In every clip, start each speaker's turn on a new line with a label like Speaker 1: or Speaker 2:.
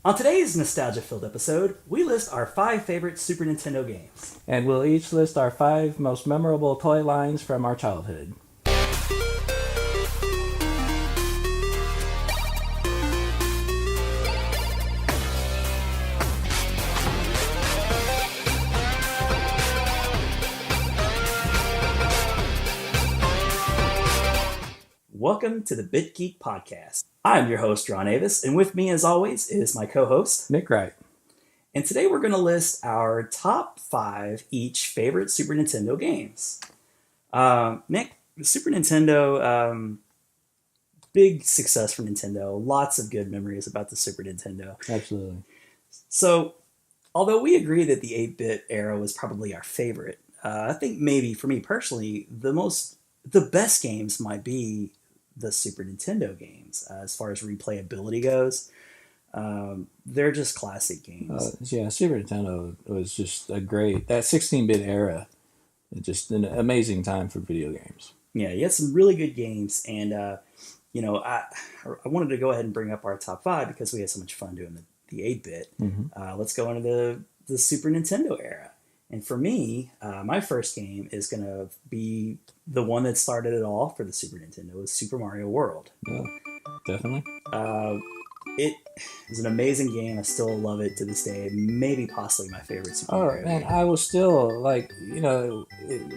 Speaker 1: On today's nostalgia-filled episode, we list our 5 favorite Super Nintendo games.
Speaker 2: And we'll each list our 5 most memorable toy lines from our childhood.
Speaker 1: Welcome to the BitGeek podcast. I'm your host, Ron Avis, and with me, as always, is my co-host,
Speaker 2: Nick Wright.
Speaker 1: And today we're going to list our top 5 each favorite Super Nintendo games. Nick, Super Nintendo, big success for Nintendo. Lots of good memories about the Super Nintendo.
Speaker 2: Absolutely.
Speaker 1: So, although we agree that the 8-bit era was probably our favorite, I think maybe for me personally, the best games might be the Super Nintendo games as far as replayability goes. They're just classic games.
Speaker 2: Super Nintendo was just that 16-bit era, just an amazing time for video games.
Speaker 1: Yeah, you had some really good games, and I wanted to go ahead and bring up our top 5 because we had so much fun doing the 8-bit.
Speaker 2: Mm-hmm.
Speaker 1: Let's go into the Super Nintendo era. And for me, my first game is going to be the one that started it all for the Super Nintendo, was Super Mario World.
Speaker 2: Yeah, definitely.
Speaker 1: It is an amazing game. I still love it to this day. Maybe possibly my favorite Super Mario game.
Speaker 2: I will still,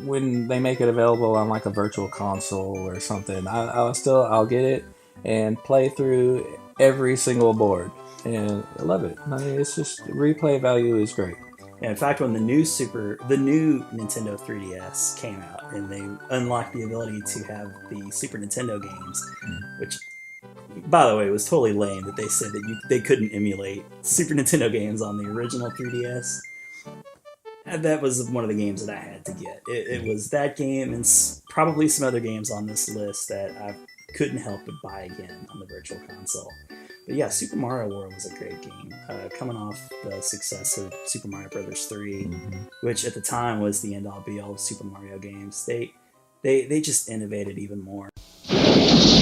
Speaker 2: when they make it available on like a virtual console or something, I'll get it and play through every single board. And I love it. I mean, it's just, replay value is great.
Speaker 1: Yeah, in fact, when the new Nintendo 3DS came out and they unlocked the ability to have the Super Nintendo games, which, by the way, was totally lame that they said that they couldn't emulate Super Nintendo games on the original 3DS. And that was one of the games that I had to get. It was that game and probably some other games on this list that I couldn't help but buy again on the virtual console. But yeah, Super Mario World was a great game. Coming off the success of Super Mario Bros. 3, which at the time was the end-all be-all of Super Mario games, they just innovated even more.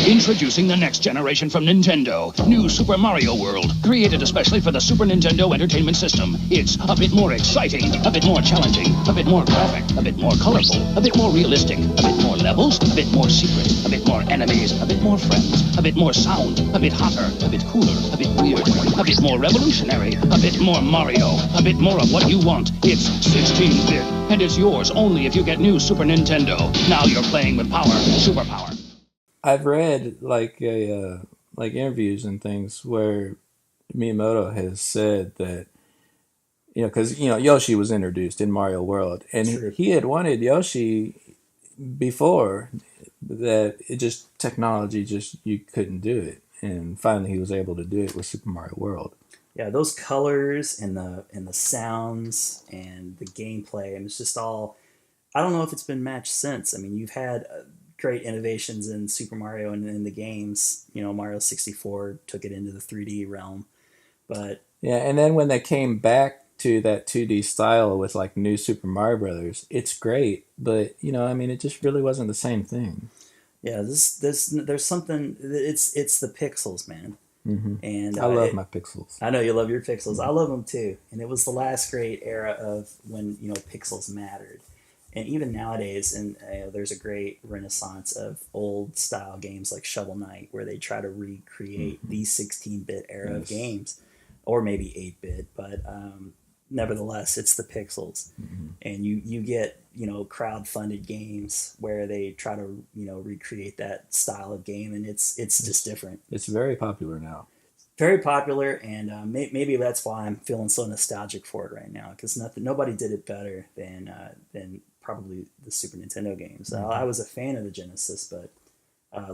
Speaker 3: Introducing the next generation from Nintendo, New Super Mario World, created especially for the Super Nintendo Entertainment System. It's a bit more exciting, a bit more challenging, a bit more graphic, a bit more colorful, a bit more realistic, a bit more levels, a bit more secret, a bit more enemies, a bit more friends, a bit more sound, a bit hotter, a bit cooler, a bit weird, a bit more revolutionary, a bit more Mario, a bit more of what you want. It's 16-bit, and it's yours only if you get New Super Nintendo. Now you're playing with power, superpower.
Speaker 2: I've read interviews and things where Miyamoto has said that, because Yoshi was introduced in Mario World, and he had wanted Yoshi before that. Technology you couldn't do it, and finally he was able to do it with Super Mario World.
Speaker 1: Yeah, those colors and the sounds and the gameplay, and it's just all. I don't know if it's been matched since. I mean, you've had great innovations in Super Mario and in the games. Mario 64 took it into the 3D realm. But
Speaker 2: yeah, and then when they came back to that 2D style with like New Super Mario Brothers, it's great, but it just really wasn't the same thing.
Speaker 1: Yeah, there's something. It's the pixels, man.
Speaker 2: Mm-hmm.
Speaker 1: And
Speaker 2: I love my pixels.
Speaker 1: I know you love your pixels. I love them too. And it was the last great era of when pixels mattered. And even nowadays, there's a great renaissance of old style games like Shovel Knight, where they try to recreate the 16-bit era of games, or maybe 8-bit. But nevertheless, it's the pixels, and you get crowd-funded games where they try to recreate that style of game, and it's just different.
Speaker 2: It's very popular now.
Speaker 1: Very popular, and maybe that's why I'm feeling so nostalgic for it right now, because nobody did it better than probably the Super Nintendo games. I was a fan of the Genesis, but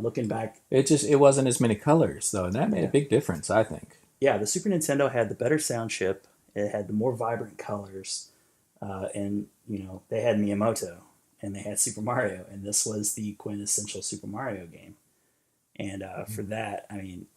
Speaker 1: looking back,
Speaker 2: it wasn't as many colors though, and that made a big difference, I think.
Speaker 1: Yeah, the Super Nintendo had the better sound chip. It had the more vibrant colors, and they had Miyamoto, and they had Super Mario, and this was the quintessential Super Mario game. And for that, I mean,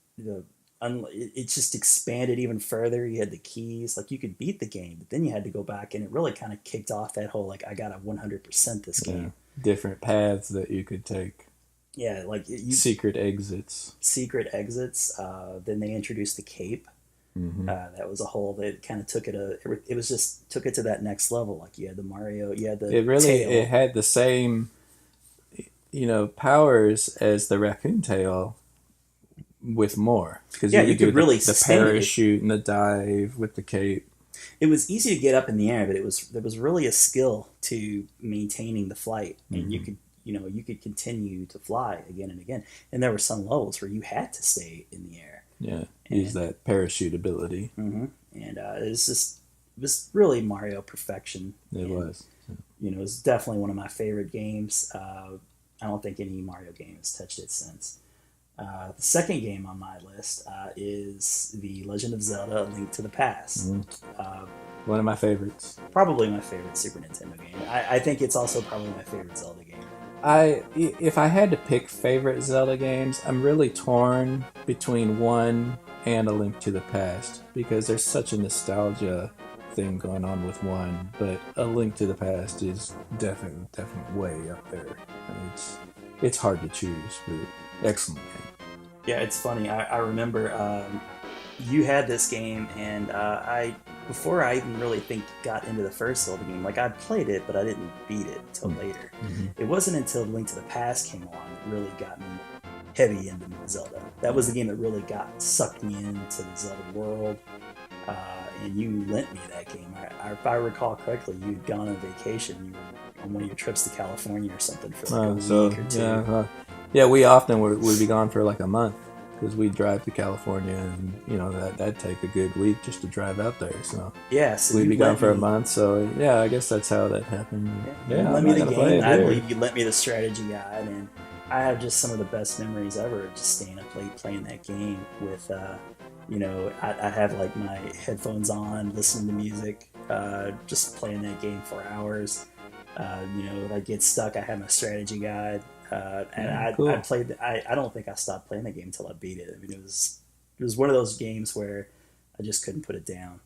Speaker 1: it just expanded even further. You had the keys, like you could beat the game, but then you had to go back, and it really kind of kicked off that whole I gotta 100% this game.
Speaker 2: Different paths that you could take.
Speaker 1: Yeah, like
Speaker 2: secret exits.
Speaker 1: Secret exits. Then they introduced the cape, That was a whole that kind of took took it to that next level. Like you had the Mario, you had the tail.
Speaker 2: It had the same, powers as the raccoon tail with more, because
Speaker 1: Yeah,
Speaker 2: you
Speaker 1: you
Speaker 2: could
Speaker 1: could
Speaker 2: do
Speaker 1: really
Speaker 2: the
Speaker 1: sustain it.
Speaker 2: parachute and the dive with the cape.
Speaker 1: It was easy to get up in the air, but there was really a skill to maintaining the flight, and you could continue to fly again and again. And there were some levels where you had to stay in the air.
Speaker 2: Yeah, use that parachute ability.
Speaker 1: And it was really Mario perfection.
Speaker 2: It was.
Speaker 1: It was definitely one of my favorite games. I don't think any Mario game has touched it since. The second game on my list is The Legend of Zelda: A Link to the Past.
Speaker 2: One of my favorites.
Speaker 1: Probably my favorite Super Nintendo game. I think it's also probably my favorite Zelda game.
Speaker 2: If I had to pick favorite Zelda games, I'm really torn between 1 and A Link to the Past, because there's such a nostalgia thing going on with 1, but A Link to the Past is definitely way up there. It's hard to choose, but excellent game.
Speaker 1: Yeah, it's funny. I remember you had this game, and before I even really got into the first Zelda game, like I played it, but I didn't beat it until later. It wasn't until Link to the Past came along that really got me heavy into Zelda. That was the game that really sucked me into the Zelda world. And you lent me that game. If I recall correctly, you'd gone on vacation. You were on one of your trips to California or something for like a week or two.
Speaker 2: Yeah, we often would be gone for like a month, because we'd drive to California, and that'd take a good week just to drive out there. So
Speaker 1: so
Speaker 2: we'd be gone for a month. So yeah, I guess that's how that happened.
Speaker 1: You lent me the game. I believe you lent me the strategy guide, and I have just some of the best memories ever of just staying up late playing that game with. I have like my headphones on, listening to music, just playing that game for hours. If I get stuck, I have my strategy guide. Cool. I played. I don't think I stopped playing the game until I beat it. I mean, it was one of those games where I just couldn't put it down.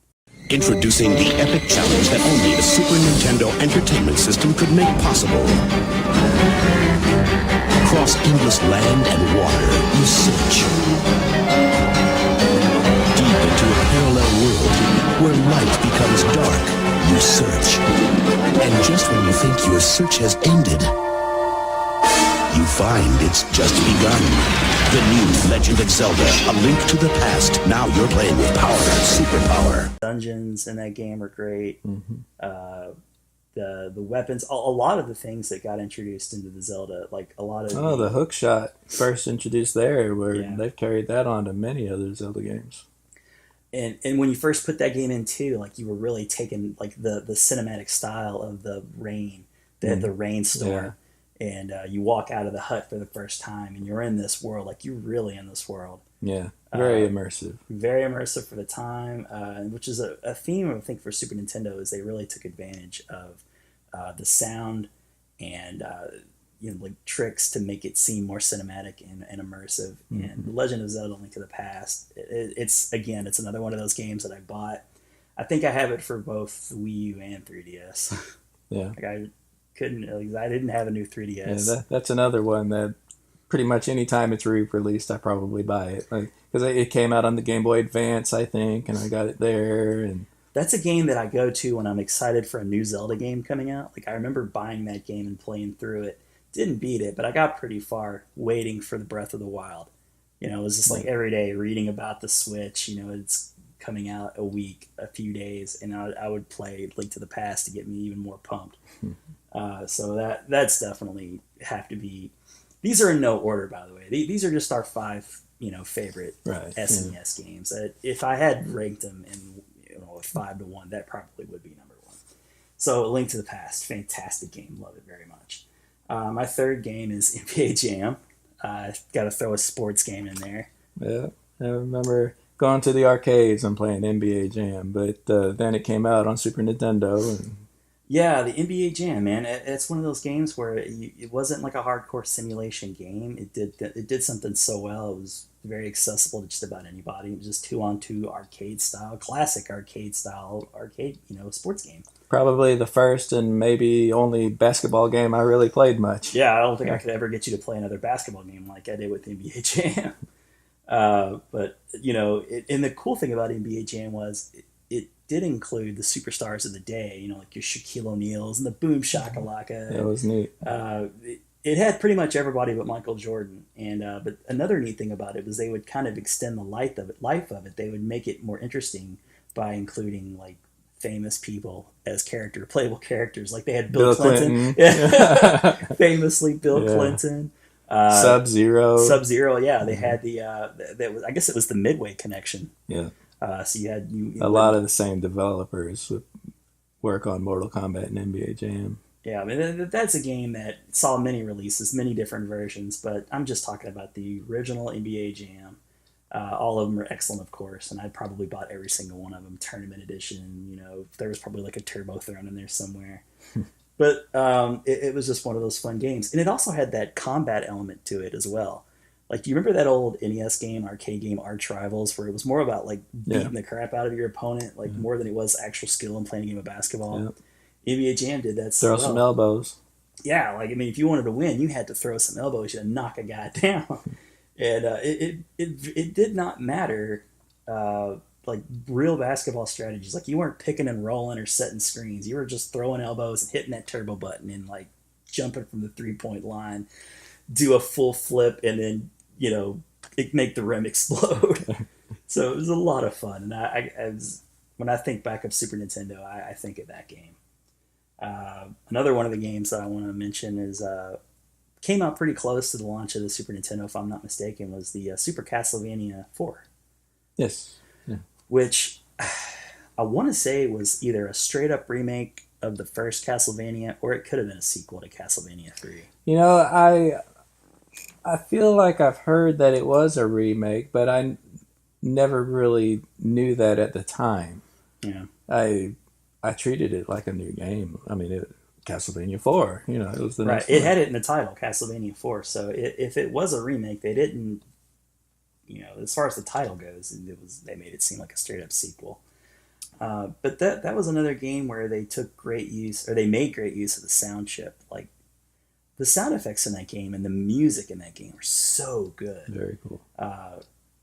Speaker 4: Introducing the epic challenge that only the Super Nintendo Entertainment System could make possible. Across endless land and water, you search. Deep into a parallel world where light becomes dark, you search. And just when you think your search has ended, you find it's just begun. The new Legend of Zelda: A Link to the Past. Now you're playing with power and superpower.
Speaker 1: Dungeons in that game are great. The weapons, a lot of the things that got introduced into the Zelda, like a lot of
Speaker 2: the hook shot first introduced there, where they've carried that on to many other Zelda games.
Speaker 1: And when you first put that game in too, like you were really taking like the cinematic style of the rain, the rainstorm. Yeah. And you walk out of the hut for the first time, and you're in this world, like you're really in this world.
Speaker 2: Yeah, very immersive.
Speaker 1: Very immersive for the time, which is a theme, I think, for Super Nintendo, is they really took advantage of the sound and like tricks to make it seem more cinematic and immersive. And The Legend of Zelda: Link to the Past, it's another one of those games that I bought. I think I have it for both Wii U and 3DS.
Speaker 2: Yeah.
Speaker 1: I didn't have a new 3DS.
Speaker 2: Yeah, that's another one that pretty much any time it's re-released, I probably buy it. Because it came out on the Game Boy Advance, I think, and I got it there. And
Speaker 1: that's a game that I go to when I'm excited for a new Zelda game coming out. Like I remember buying that game and playing through it. Didn't beat it, but I got pretty far waiting for the Breath of the Wild. It was just like every day reading about the Switch. It's coming out a few days, and I would play Link to the Past to get me even more pumped. So that's definitely have to be. These are in no order, by the way. These are just our 5, favorite SNES games. If I had ranked them in 5 to 1, that probably would be number 1. So, A Link to the Past, fantastic game, love it very much. My third game is NBA Jam. Got to throw a sports game in there.
Speaker 2: Yeah, I remember going to the arcades and playing NBA Jam, but then it came out on Super Nintendo.
Speaker 1: Yeah, the NBA Jam, man. It's one of those games where it wasn't like a hardcore simulation game. It did something so well. It was very accessible to just about anybody. It was just 2-on-2 classic arcade style sports game.
Speaker 2: Probably the first and maybe only basketball game I really played much.
Speaker 1: Yeah, I don't think I could ever get you to play another basketball game like I did with NBA Jam. But and the cool thing about NBA Jam was it did include the superstars of the day. Like your Shaquille O'Neals and the Boom Shakalaka.
Speaker 2: That was neat.
Speaker 1: It had pretty much everybody but Michael Jordan. And but another neat thing about it was they would kind of extend the life of it. They would make it more interesting by including like famous people as playable characters. Like they had Bill Clinton. Famously Bill Clinton.
Speaker 2: Sub-Zero.
Speaker 1: Yeah. They had I guess it was the Midway connection.
Speaker 2: Yeah.
Speaker 1: So you had
Speaker 2: a lot of the same developers would work on Mortal Kombat and NBA Jam.
Speaker 1: Yeah, I mean, that's a game that saw many releases, many different versions, but I'm just talking about the original NBA Jam. All of them are excellent, of course, and I probably bought every single one of them. Tournament edition, there was probably like a turbo thrown in there somewhere. But it was just one of those fun games. And it also had that combat element to it as well. Like, do you remember that old NES game, arcade game, Arch Rivals, where it was more about, like, beating the crap out of your opponent, like, more than it was actual skill in playing a game of basketball?
Speaker 2: Yeah.
Speaker 1: NBA Jam did that.
Speaker 2: Throw some elbows.
Speaker 1: Yeah, like, I mean, if you wanted to win, you had to throw some elbows. You had to knock a guy down. And it did not matter, like, real basketball strategies. Like, you weren't picking and rolling or setting screens. You were just throwing elbows and hitting that turbo button and, like, jumping from the three-point line, do a full flip, and then, make the rim explode. So it was a lot of fun. And when I think back of Super Nintendo, I think of that game. Another one of the games that I want to mention is came out pretty close to the launch of the Super Nintendo, if I'm not mistaken, was the Super Castlevania 4.
Speaker 2: Yes. Yeah.
Speaker 1: Which I want to say was either a straight-up remake of the first Castlevania, or it could have been a sequel to Castlevania 3.
Speaker 2: I feel like I've heard that it was a remake, but I never really knew that at the time.
Speaker 1: Yeah.
Speaker 2: I treated it like a new game. I mean, Castlevania 4, it was the next
Speaker 1: Right. It
Speaker 2: one.
Speaker 1: had it in the title, Castlevania 4. So if it was a remake, they didn't, as far as the title goes, they made it seem like a straight up sequel. But that was another game where they made great use of the sound chip. Like, the sound effects in that game and the music in that game are so good.
Speaker 2: Very cool.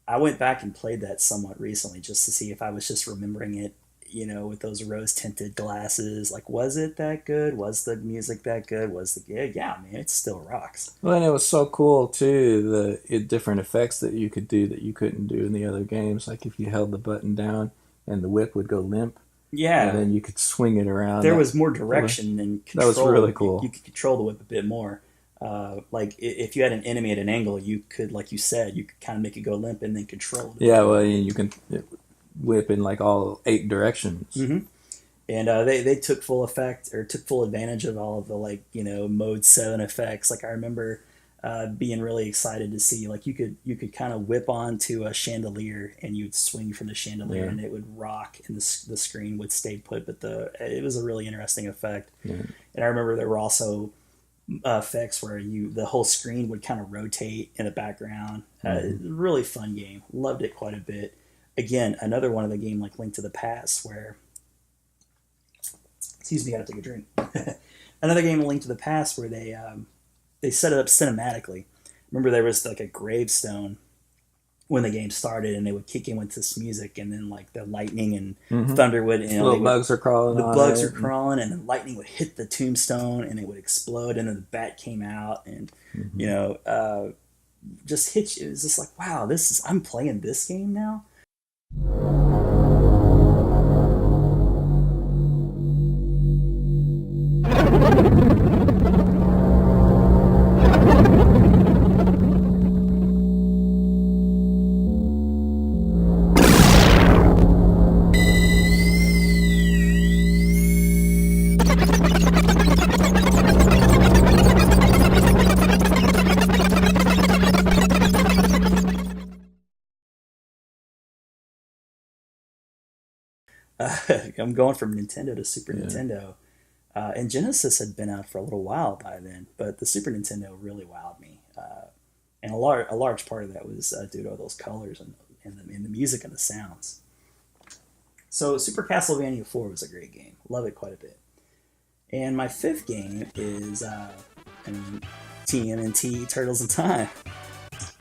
Speaker 1: I went back and played that somewhat recently just to see if I was just remembering it, with those rose-tinted glasses. Like, was it that good? Was the music that good? Yeah, man, it still rocks.
Speaker 2: Well, and it was so cool, too, the different effects that you could do that you couldn't do in the other games. Like, if you held the button down and the whip would go limp.
Speaker 1: Yeah.
Speaker 2: And then you could swing it around.
Speaker 1: There was more direction and control.
Speaker 2: That was really cool.
Speaker 1: You could control the whip a bit more. Like, if you had an enemy at an angle, you could, like you said, you could kind of make it go limp and then control it.
Speaker 2: Yeah, well, you can whip in, like, all 8 directions.
Speaker 1: Mm-hmm. And they took full advantage of all of the, like, Mode 7 effects. Like, I remember being really excited to see, like, you could kind of whip onto a chandelier and you'd swing from the chandelier and it would rock and the screen would stay put. But it was a really interesting effect. Yeah. And I remember there were also effects where the whole screen would kind of rotate in the background. Really fun game. Loved it quite a bit. Again, another one of the game like Link to the Past where... Excuse me, I gotta take a drink. Another game, Link to the Past, where they set it up cinematically. Remember, there was like a gravestone when the game started, and they would kick in with this music, and then like the lightning and thunder would,
Speaker 2: bugs are crawling.
Speaker 1: The bugs are crawling, and the lightning would hit the tombstone, and it would explode, and then the bat came out, and just hit you. It was just like, wow, I'm playing this game now. I'm going from Nintendo to Super Nintendo. And Genesis had been out for a little while by then, but the Super Nintendo really wowed me. And a large part of that was due to all those colors and the music and the sounds. So Super Castlevania 4 was a great game. Love it quite a bit. And my fifth game is TMNT Turtles in Time.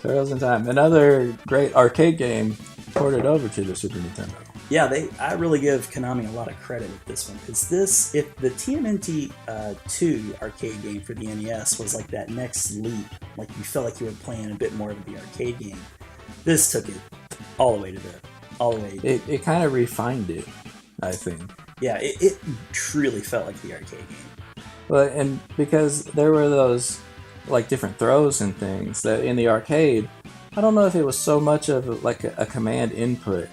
Speaker 2: Turtles in Time. Another great arcade game ported over to the Super Nintendo.
Speaker 1: Yeah, I really give Konami a lot of credit with this one, because if the TMNT 2 arcade game for the NES was like that next leap, like you felt like you were playing a bit more of the arcade game, this took it all the way.
Speaker 2: It kind of refined it, I think.
Speaker 1: Yeah, it truly felt like the arcade game.
Speaker 2: Well, and because there were those like different throws and things that in the arcade, I don't know if it was so much of like a command input,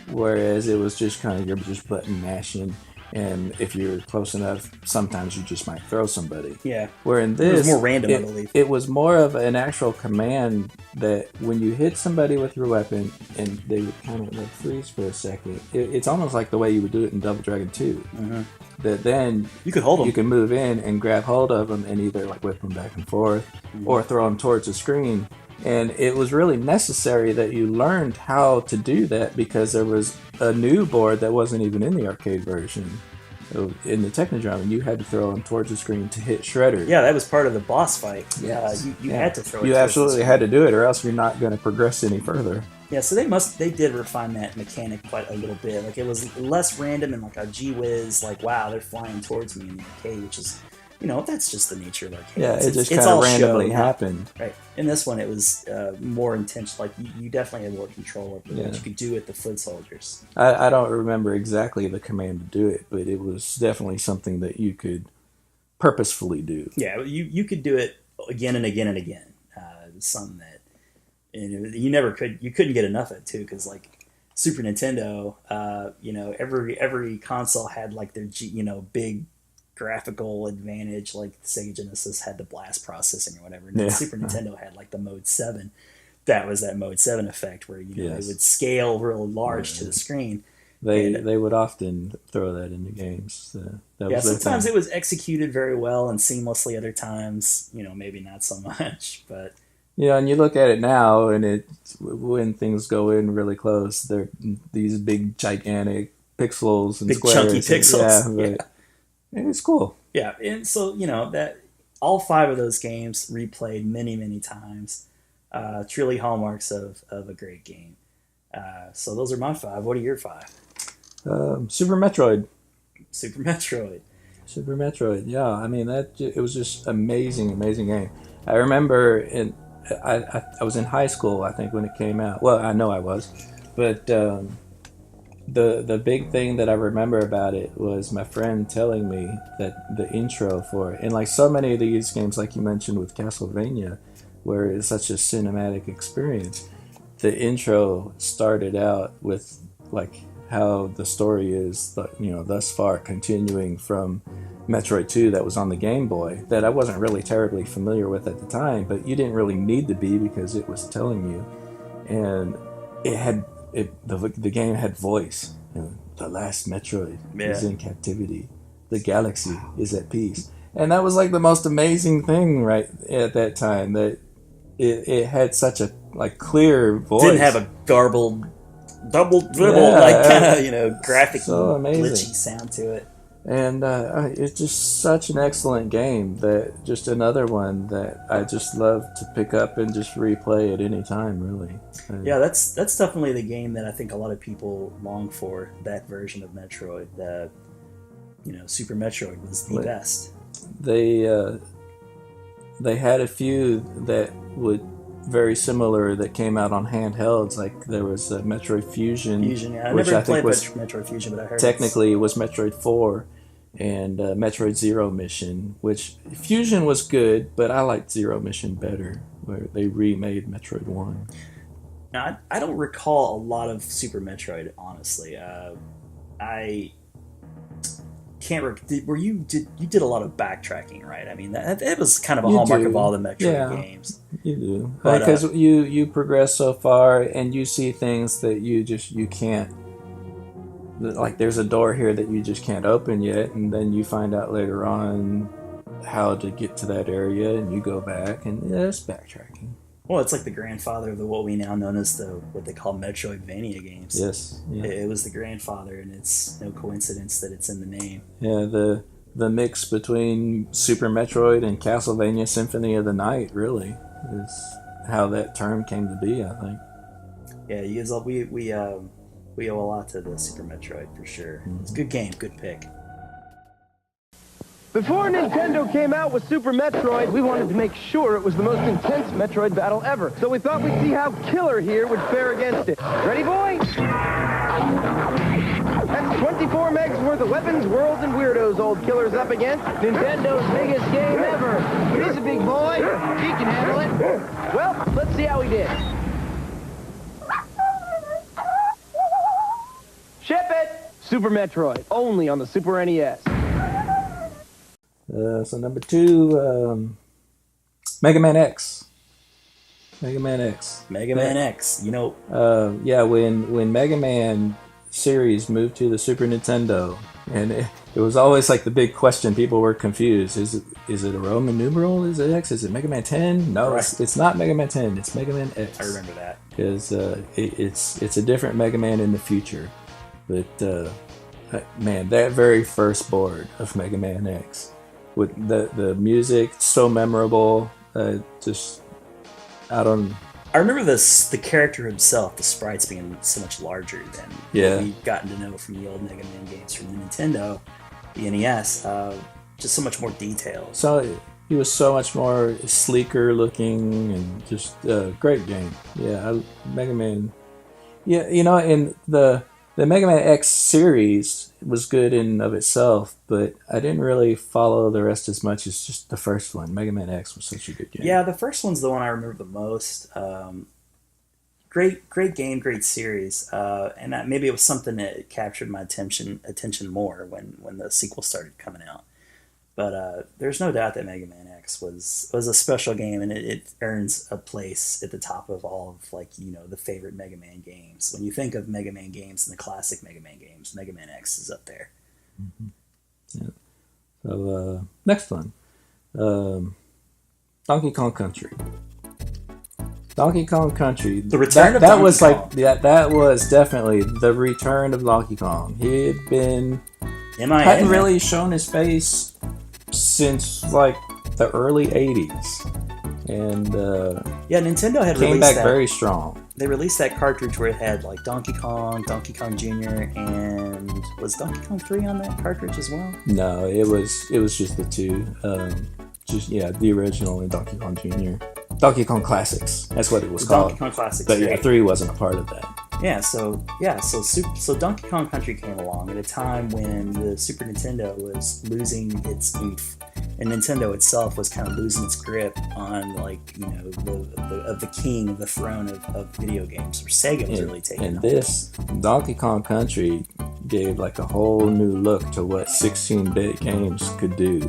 Speaker 2: whereas it was just kind of you're just button mashing, and if you're close enough, sometimes you just might throw somebody.
Speaker 1: Yeah.
Speaker 2: Where in this,
Speaker 1: it was more random, I believe.
Speaker 2: It was more of an actual command that when you hit somebody with your weapon and they would kind of like freeze for a second, it's almost like the way you would do it in Double Dragon 2.
Speaker 1: Mm-hmm.
Speaker 2: That then
Speaker 1: you could hold them.
Speaker 2: You can move in and grab hold of them and either like whip them back and forth or throw them towards the screen. And it was really necessary that you learned how to do that because there was a new board that wasn't even in the arcade version. In the Technodrome, and you had to throw them towards the screen to hit Shredder.
Speaker 1: Yeah, that was part of the boss fight.
Speaker 2: Yes.
Speaker 1: You had to throw it.
Speaker 2: You absolutely had to do it, or else you're not going to progress any further.
Speaker 1: Yeah, so they did refine that mechanic quite a little bit. Like it was less random and like a gee whiz, like wow, they're flying towards me in the arcade, which is, that's just the nature of arcade.
Speaker 2: Yeah, it just kind of randomly happened.
Speaker 1: Right. In this one, it was more intentional. Like you definitely had more control over what you could do with the foot soldiers.
Speaker 2: I don't remember exactly the command to do it, but it was definitely something that you could purposefully do.
Speaker 1: Yeah, you could do it again and again and again. Something that you couldn't get enough of it too, because like Super Nintendo, every console had like their big graphical advantage. Like the Sega Genesis had the blast processing or whatever, and then Super Nintendo had like the Mode 7. That was that Mode 7 effect where they would scale real large to the screen.
Speaker 2: They would often throw that into games.
Speaker 1: Sometimes it was executed very well and seamlessly. Other times, maybe not so much. But
Speaker 2: and you look at it now, and when things go in really close, they're these big, gigantic pixels and
Speaker 1: big
Speaker 2: squares.
Speaker 1: Chunky pixels.
Speaker 2: It's cool.
Speaker 1: Yeah, and so that all 5 of those games replayed many, many times. Truly hallmarks of a great game. So those are my 5. What are your 5?
Speaker 2: Super Metroid.
Speaker 1: Super Metroid.
Speaker 2: Yeah, I mean it was just amazing game. I remember I was in high school, I think, when it came out. Well, I know I was, but the big thing that I remember about it was my friend telling me that the intro for it, and like so many of these games, like you mentioned with Castlevania, where it's such a cinematic experience, the intro started out with like how the story is, thus far continuing from Metroid 2 that was on the Game Boy, that I wasn't really terribly familiar with at the time, but you didn't really need to be because it was telling you. And the game had voice. The last Metroid is in captivity. The galaxy is at peace. And that was like the most amazing thing right at that time, that it had such a like clear voice.
Speaker 1: Didn't have a garbled double dribble, kind of graphic, so glitchy sound to it.
Speaker 2: And it's just such an excellent game, that just another one that I just love to pick up and just replay at any time, really.
Speaker 1: Yeah, that's definitely the game that I think a lot of people long for, that version of Metroid. Super Metroid was the best.
Speaker 2: They had a few that would very similar that came out on handhelds. Like there was Metroid Fusion.
Speaker 1: I never played Metroid Fusion, but I heard
Speaker 2: technically it was Metroid 4 and Metroid Zero Mission, which Fusion was good, but I liked Zero Mission better, where they remade Metroid 1.
Speaker 1: Now, I don't recall a lot of Super Metroid, honestly. I can't. You did a lot of backtracking, right? I mean, that was kind of a hallmark of all the Metroid games.
Speaker 2: You do, because you progress so far and you see things that you can't. Like there's a door here that you just can't open yet, and then you find out later on how to get to that area, and you go back, and it's backtracking.
Speaker 1: Well, it's like the grandfather of what we now know as what they call Metroidvania games.
Speaker 2: Yes. Yeah.
Speaker 1: It was the grandfather, and it's no coincidence that it's in the name.
Speaker 2: Yeah, the mix between Super Metroid and Castlevania Symphony of the Night really how that term came to be, I think.
Speaker 1: Yeah, we owe a lot to the Super Metroid for sure. It's a good game, good pick.
Speaker 5: Before Nintendo came out with Super Metroid, we wanted to make sure it was the most intense Metroid battle ever. So we thought we'd see how Killer here would fare against it. Ready, boys? That's 24 megs worth of weapons, worlds, and weirdos old Killer's up against. Nintendo's biggest game ever. He's a big boy. He can handle it. Well, let's see how he did. Ship it! Super Metroid, only on the Super NES.
Speaker 2: So number 2, Mega Man X. Mega Man X.
Speaker 1: Mega Man X. You know.
Speaker 2: Yeah, when Mega Man series moved to the Super Nintendo, and it was always like the big question. People were confused. Is it a Roman numeral? Is it X? Is it Mega Man 10? No,
Speaker 1: Right.
Speaker 2: it's not Mega Man 10. It's Mega Man X.
Speaker 1: I remember that.
Speaker 2: Because it's a different Mega Man in the future. But man, that very first board of Mega Man X, with the music so memorable, just I
Speaker 1: remember the character himself, the sprites being so much larger than what we've gotten to know from the old Mega Man games from the Nintendo, the NES. Just so much more detail.
Speaker 2: So he was so much more sleeker looking and just great game. Yeah, Mega Man. Yeah, in the Mega Man X series was good in of itself, but I didn't really follow the rest as much as just the first one. Mega Man X was such a good game.
Speaker 1: Yeah, the first one's the one I remember the most. Great game, great series, and maybe it was something that captured my attention more when the sequel started coming out. But there's no doubt that Mega Man X was a special game, and it earns a place at the top of all of the favorite Mega Man games. When you think of Mega Man games and the classic Mega Man games, Mega Man X is up there.
Speaker 2: Mm-hmm. Yeah. So next one, Donkey Kong Country. Donkey Kong Country.
Speaker 1: The return of
Speaker 2: that
Speaker 1: Donkey
Speaker 2: was
Speaker 1: Kong.
Speaker 2: That was definitely the return of Donkey Kong. He had been hadn't really shown his face since the early 80s, and
Speaker 1: Nintendo had
Speaker 2: came
Speaker 1: released
Speaker 2: back
Speaker 1: that.
Speaker 2: very strong.
Speaker 1: They released that cartridge where it had Donkey Kong, Donkey Kong Jr., and was Donkey Kong 3 on that cartridge as well?
Speaker 2: No, it was just the two. The original and Donkey Kong Jr. Donkey Kong Classics. That's what it was called.
Speaker 1: Donkey Kong Classics.
Speaker 2: But
Speaker 1: 3
Speaker 2: wasn't a part of that.
Speaker 1: So Donkey Kong Country came along at a time when the Super Nintendo was losing its oomph, and Nintendo itself was kind of losing its grip on the king of the throne of video games. Where Sega was really taking
Speaker 2: and
Speaker 1: over.
Speaker 2: This Donkey Kong Country gave a whole new look to what 16-bit games could do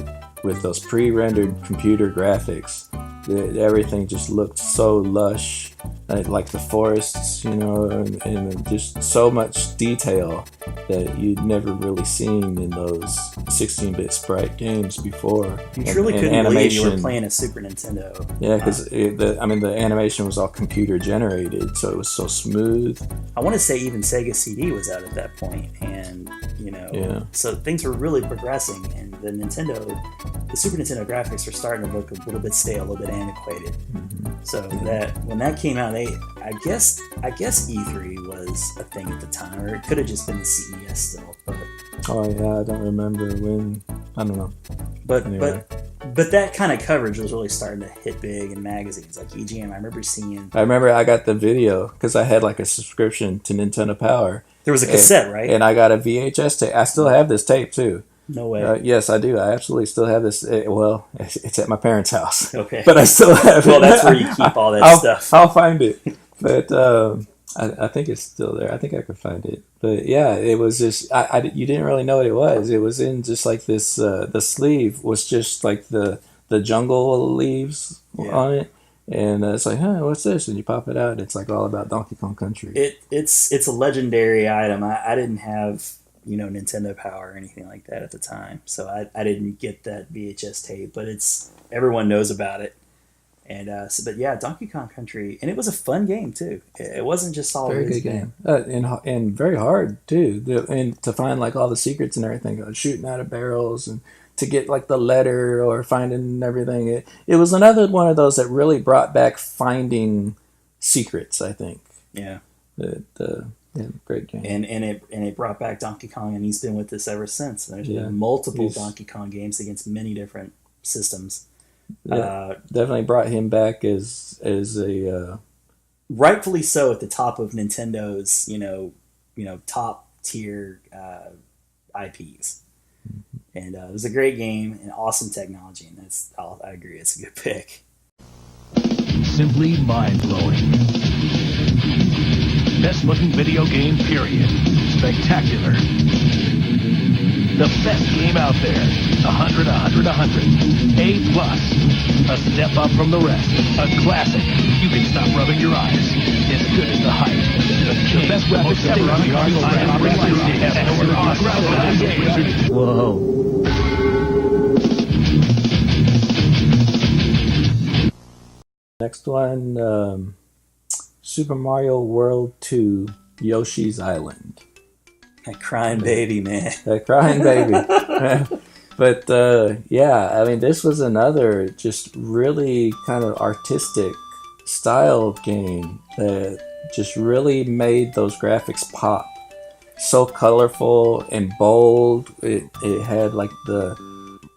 Speaker 2: with those pre-rendered computer graphics. Everything just looked so lush, like the forests, and just so much detail that you'd never really seen in those 16-bit sprite games before.
Speaker 1: You truly couldn't believe you were playing a Super Nintendo.
Speaker 2: Yeah, because the animation was all computer generated, so it was so smooth.
Speaker 1: I want to say even Sega CD was out at that point, and so things were really progressing, and the Super Nintendo graphics were starting to look a little bit stale, a little bit antiquated.
Speaker 2: Mm-hmm.
Speaker 1: So that when that came out, I guess E3 was a thing at the time, or it could have just been the CES still. But
Speaker 2: oh yeah, I don't remember when. I don't know.
Speaker 1: But
Speaker 2: anyway.
Speaker 1: But that kind of coverage was really starting to hit big in magazines like EGM. I
Speaker 2: remember I got the video because I had a subscription to Nintendo Power.
Speaker 1: There was a cassette, right?
Speaker 2: And I got a VHS tape. I still have this tape too.
Speaker 1: No way.
Speaker 2: Yes, I do. I absolutely still have this. It's at my parents' house.
Speaker 1: Okay.
Speaker 2: But I still have it.
Speaker 1: Well, that's where you keep all that stuff.
Speaker 2: I'll find it. But I think it's still there. I think I could find it. But yeah, it was just, you didn't really know what it was. It was in just this, the sleeve was just the jungle leaves on it. And it's what's this? And you pop it out. It's all about Donkey Kong Country.
Speaker 1: It's a legendary item. I didn't have Nintendo Power or anything like that at the time, so I didn't get that VHS tape. But everyone knows about it. And but yeah, Donkey Kong Country, and it was a fun game too. It wasn't just all
Speaker 2: very good game, and very hard too. And to find all the secrets and everything, shooting out of barrels and to get like the letter or finding everything. It was another one of those that really brought back finding secrets, I think.
Speaker 1: Yeah.
Speaker 2: Yeah, great game.
Speaker 1: And it brought back Donkey Kong, and he's been with us ever since. There's been multiple Donkey Kong games against many different systems.
Speaker 2: Definitely brought him back as a
Speaker 1: rightfully so at the top of Nintendo's top tier IPs. And it was a great game and awesome technology, and I agree, it's a good pick.
Speaker 3: Simply mind-blowing. Best looking video game, period. Spectacular. The best game out there. 100, 100, 100. A+. A step up from the rest. A classic. You can stop rubbing your eyes. As good as the hype. The best graphics ever on the console. Whoa.
Speaker 2: Next one, Super Mario World 2, Yoshi's Island.
Speaker 1: That crying baby, man.
Speaker 2: That crying baby. But yeah, I mean, this was another just really kind of artistic style game that just really made those graphics pop. So colorful and bold. It had like the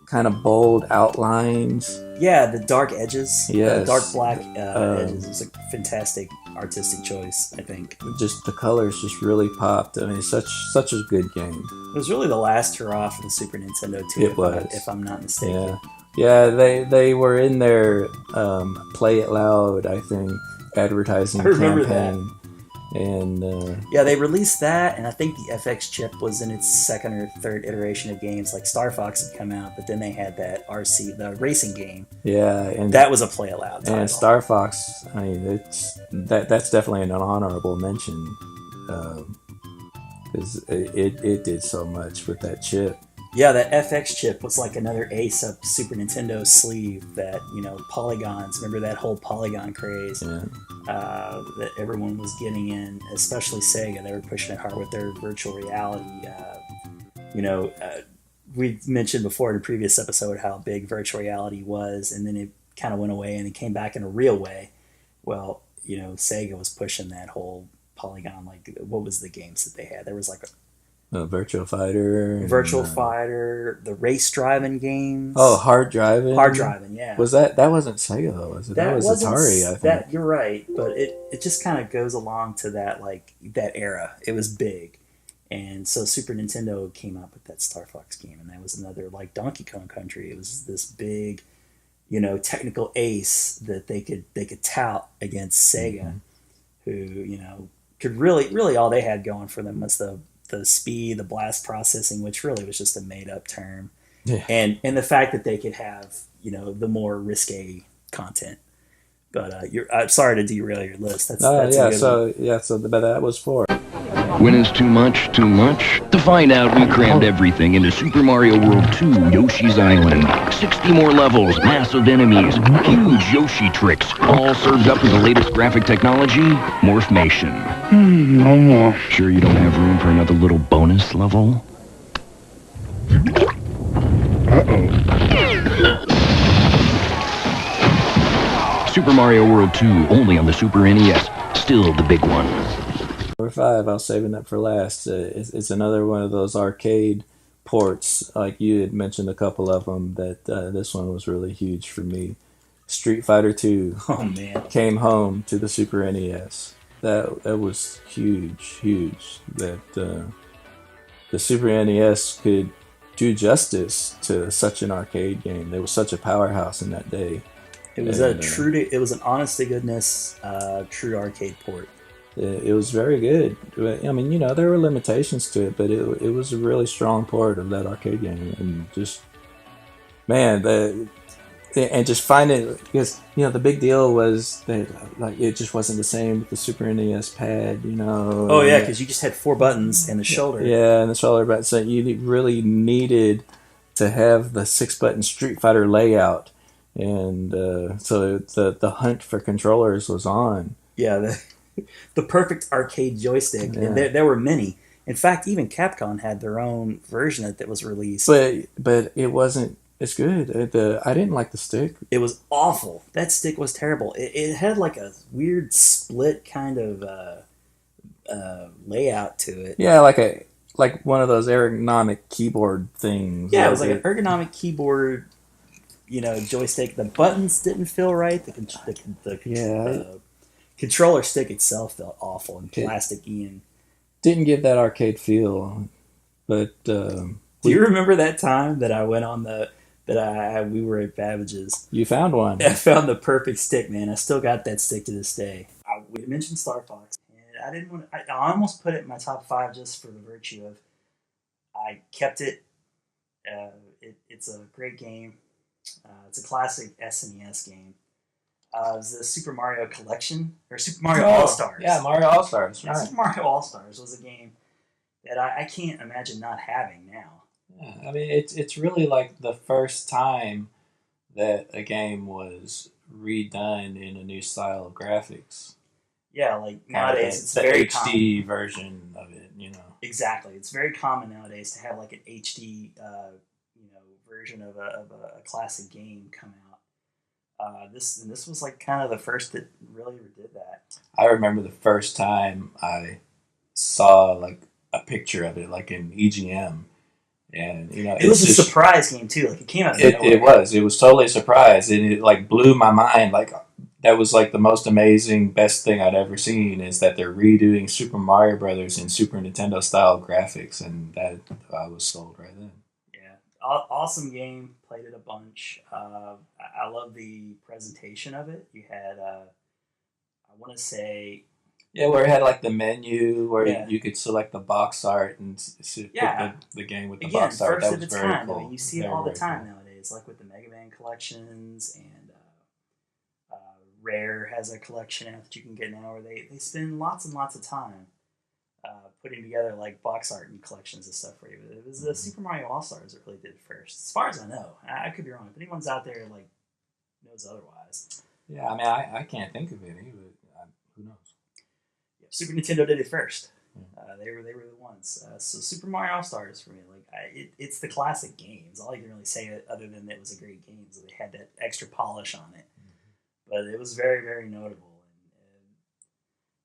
Speaker 2: kind of bold outlines.
Speaker 1: Yeah, the dark edges.
Speaker 2: Yes.
Speaker 1: The dark black edges. It was a fantastic artistic choice, I think.
Speaker 2: Just the colors just really popped. I mean, such a good game.
Speaker 1: It was really the last hurrah for the Super Nintendo too.
Speaker 2: It was.
Speaker 1: If I'm not mistaken.
Speaker 2: Yeah, they were in their Play It Loud, I think, advertising campaign. That. And
Speaker 1: yeah, they released that, and I think the FX chip was in its second or third iteration of games. Like Star Fox had come out, but then they had that RC, the racing game.
Speaker 2: Yeah, and
Speaker 1: that was a Play It Loud title.
Speaker 2: And Star Fox, I mean, that's definitely an honorable mention because it did so much with that chip.
Speaker 1: Yeah, that FX chip was like another ace up Super Nintendo sleeve. That polygons. Remember that whole polygon craze that everyone was getting in, especially Sega. They were pushing it hard with their virtual reality. We mentioned before in a previous episode how big virtual reality was, and then it kind of went away and it came back in a real way. Well, Sega was pushing that whole polygon. Like, what was the games that they had? There was like
Speaker 2: Virtual Fighter.
Speaker 1: Fighter, the race driving games.
Speaker 2: Oh, Hard Driving.
Speaker 1: Hard Driving, yeah.
Speaker 2: That wasn't Sega though, was it? That was Atari, I think.
Speaker 1: You're right, but it just kind of goes along to that era. It was big, and so Super Nintendo came up with that Star Fox game, and that was another like Donkey Kong Country. It was this big, technical ace that they could tout against Sega, who could really all they had going for them was the speed, the blast processing, which really was just a made-up term, and the fact that they could have the more risque content. But I'm sorry to derail your list. That's
Speaker 2: but that was 4.
Speaker 3: When is too much too much? To find out, we crammed everything into Super Mario World 2 Yoshi's Island. 60 more levels, massive enemies, huge Yoshi tricks, all served up with the latest graphic technology, Morphmation.
Speaker 6: No more.
Speaker 3: Sure you don't have room for another little bonus level? Super Mario World 2, only on the Super NES. Still the big one.
Speaker 2: Number 5, I was saving that for last. It's another one of those arcade ports, like you had mentioned a couple of them, that this one was really huge for me. Street Fighter 2 came home to the Super NES. That was huge. That the Super NES could do justice to such an arcade game. It was such a powerhouse in that day.
Speaker 1: It was it was an honest to goodness true arcade port.
Speaker 2: It was very good. I mean, there were limitations to it, but it was a really strong port of that arcade game, and just and just find it, because the big deal was that it just wasn't the same with the Super NES pad.
Speaker 1: Oh yeah, because you just had 4 buttons and the shoulder.
Speaker 2: Yeah, and the shoulder button. So you really needed to have the 6-button Street Fighter layout, and so the hunt for controllers was on.
Speaker 1: Yeah, the perfect arcade joystick. Yeah. And there were many. In fact, even Capcom had their own version that was released.
Speaker 2: But it wasn't as good. I didn't like the stick.
Speaker 1: It was awful. That stick was terrible. It had like a weird split kind of layout to it.
Speaker 2: Yeah, like one of those ergonomic keyboard things.
Speaker 1: Yeah, it was like an ergonomic keyboard, joystick. The buttons didn't feel right. The controller stick itself felt awful and plasticky. And
Speaker 2: didn't give that arcade feel. But
Speaker 1: do you remember that time that I went on we were at Babbage's?
Speaker 2: You found one.
Speaker 1: I found the perfect stick, man. I still got that stick to this day. We mentioned Star Fox, and I didn't want. I almost put it in my top 5 just for the virtue of I kept it. It's a great game. It's a classic SNES game. It was the Super Mario Collection or Super Mario All Stars.
Speaker 2: Yeah, Mario All Stars. Right.
Speaker 1: Super Mario All Stars was a game that I can't imagine not having now.
Speaker 2: Yeah, I mean, it's really like the first time that a game was redone in a new style of graphics.
Speaker 1: Yeah, like nowadays it's
Speaker 2: the
Speaker 1: very
Speaker 2: HD
Speaker 1: common.
Speaker 2: version of it.
Speaker 1: Exactly, it's very common nowadays to have like an HD, version of a classic game come out. This was like kind of the first that really did that.
Speaker 2: I remember the first time I saw like a picture of it, like in EGM. And
Speaker 1: it was a surprise game too. Like it came out of
Speaker 2: nowhere. It was totally a surprise, and it like blew my mind. Like that was like the most amazing, best thing I'd ever seen. Is that they're redoing Super Mario Brothers in Super Nintendo style graphics, and that I was sold right then.
Speaker 1: Yeah, awesome game. Played it a bunch. I love the presentation of it. You had, I want to say.
Speaker 2: Yeah, where it had like the menu where you could select the box art and pick the game with the box art.
Speaker 1: First
Speaker 2: that
Speaker 1: of
Speaker 2: was
Speaker 1: its
Speaker 2: very
Speaker 1: kind.
Speaker 2: cool.
Speaker 1: I mean, you see it all the time nowadays, like with the Mega Man collections, and Rare has a collection out that you can get now where they spend lots and lots of time putting together like box art and collections and stuff for you. But it was the Super Mario All Stars that really did it first, as far as I know. I could be wrong. If anyone's out there like knows otherwise,
Speaker 2: yeah, I mean, I can't think of any, but who knows.
Speaker 1: Super Nintendo did it first. They were the ones. So Super Mario All Stars for me, like it's the classic games. All you can really say other than it was a great game is they had that extra polish on it. But it was very, very notable. And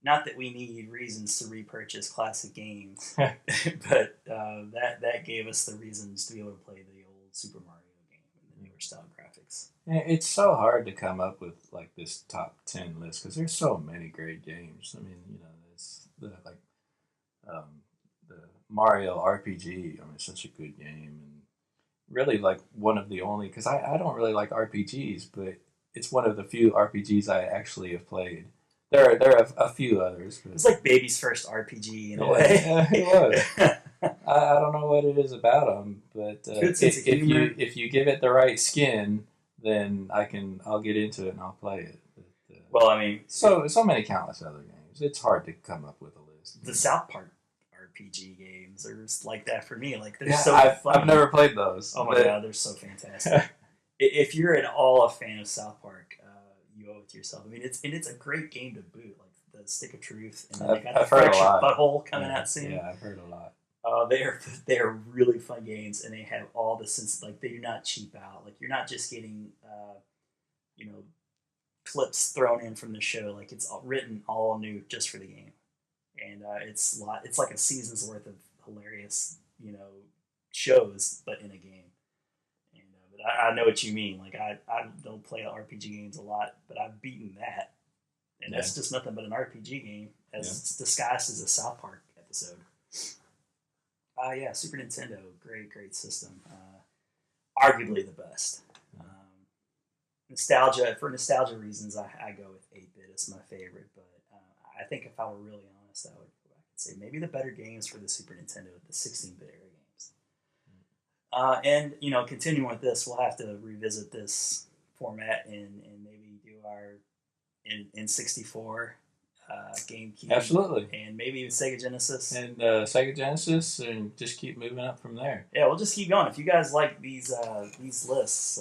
Speaker 1: not that we need reasons to repurchase classic games, but that gave us the reasons to be able to play the old Super Mario game and the newer style graphics.
Speaker 2: Yeah, it's so hard to come up with like this top 10 list because there's so many great games. I mean, it's the Mario RPG. I mean, it's such a good game, and really like one of the only because I don't really like RPGs, but it's one of the few RPGs I actually have played. There are a few others. But
Speaker 1: it's like baby's first RPG in a way.
Speaker 2: It was. I don't know what it is about them, but if you give it the right skin, then I'll get into it and I'll play it. But,
Speaker 1: well, I mean,
Speaker 2: so many countless other games. It's hard to come up with a list.
Speaker 1: The South Park RPG games are like that for me. Like they're
Speaker 2: I've never played those.
Speaker 1: Oh my god, they're so fantastic. If you're at all a fan of South Park, you owe it to yourself. I mean, it's a great game to boot, like the Stick of Truth, and then they got the Fractured Butthole coming out soon.
Speaker 2: Yeah, I've heard a lot.
Speaker 1: They are really fun games, and they have all the sense. Like they do not cheap out. Like you're not just getting, clips thrown in from the show. Like it's written all new just for the game, and it's like a season's worth of hilarious, shows, but in a game. I know what you mean. Like I don't play RPG games a lot, but I've beaten that, and that's just nothing but an RPG game as disguised as a South Park episode. Super Nintendo, great system. Arguably the best. For nostalgia reasons, I go with 8-bit as my favorite. But I think if I were really honest, I would go back and say maybe the better games for the Super Nintendo, the 16-bit era games. And continuing with this, we'll have to revisit this format and maybe do our N64, GameCube,
Speaker 2: absolutely,
Speaker 1: and maybe even Sega Genesis,
Speaker 2: and Sega Genesis, and just keep moving up from there.
Speaker 1: Yeah, we'll just keep going. If you guys like these lists,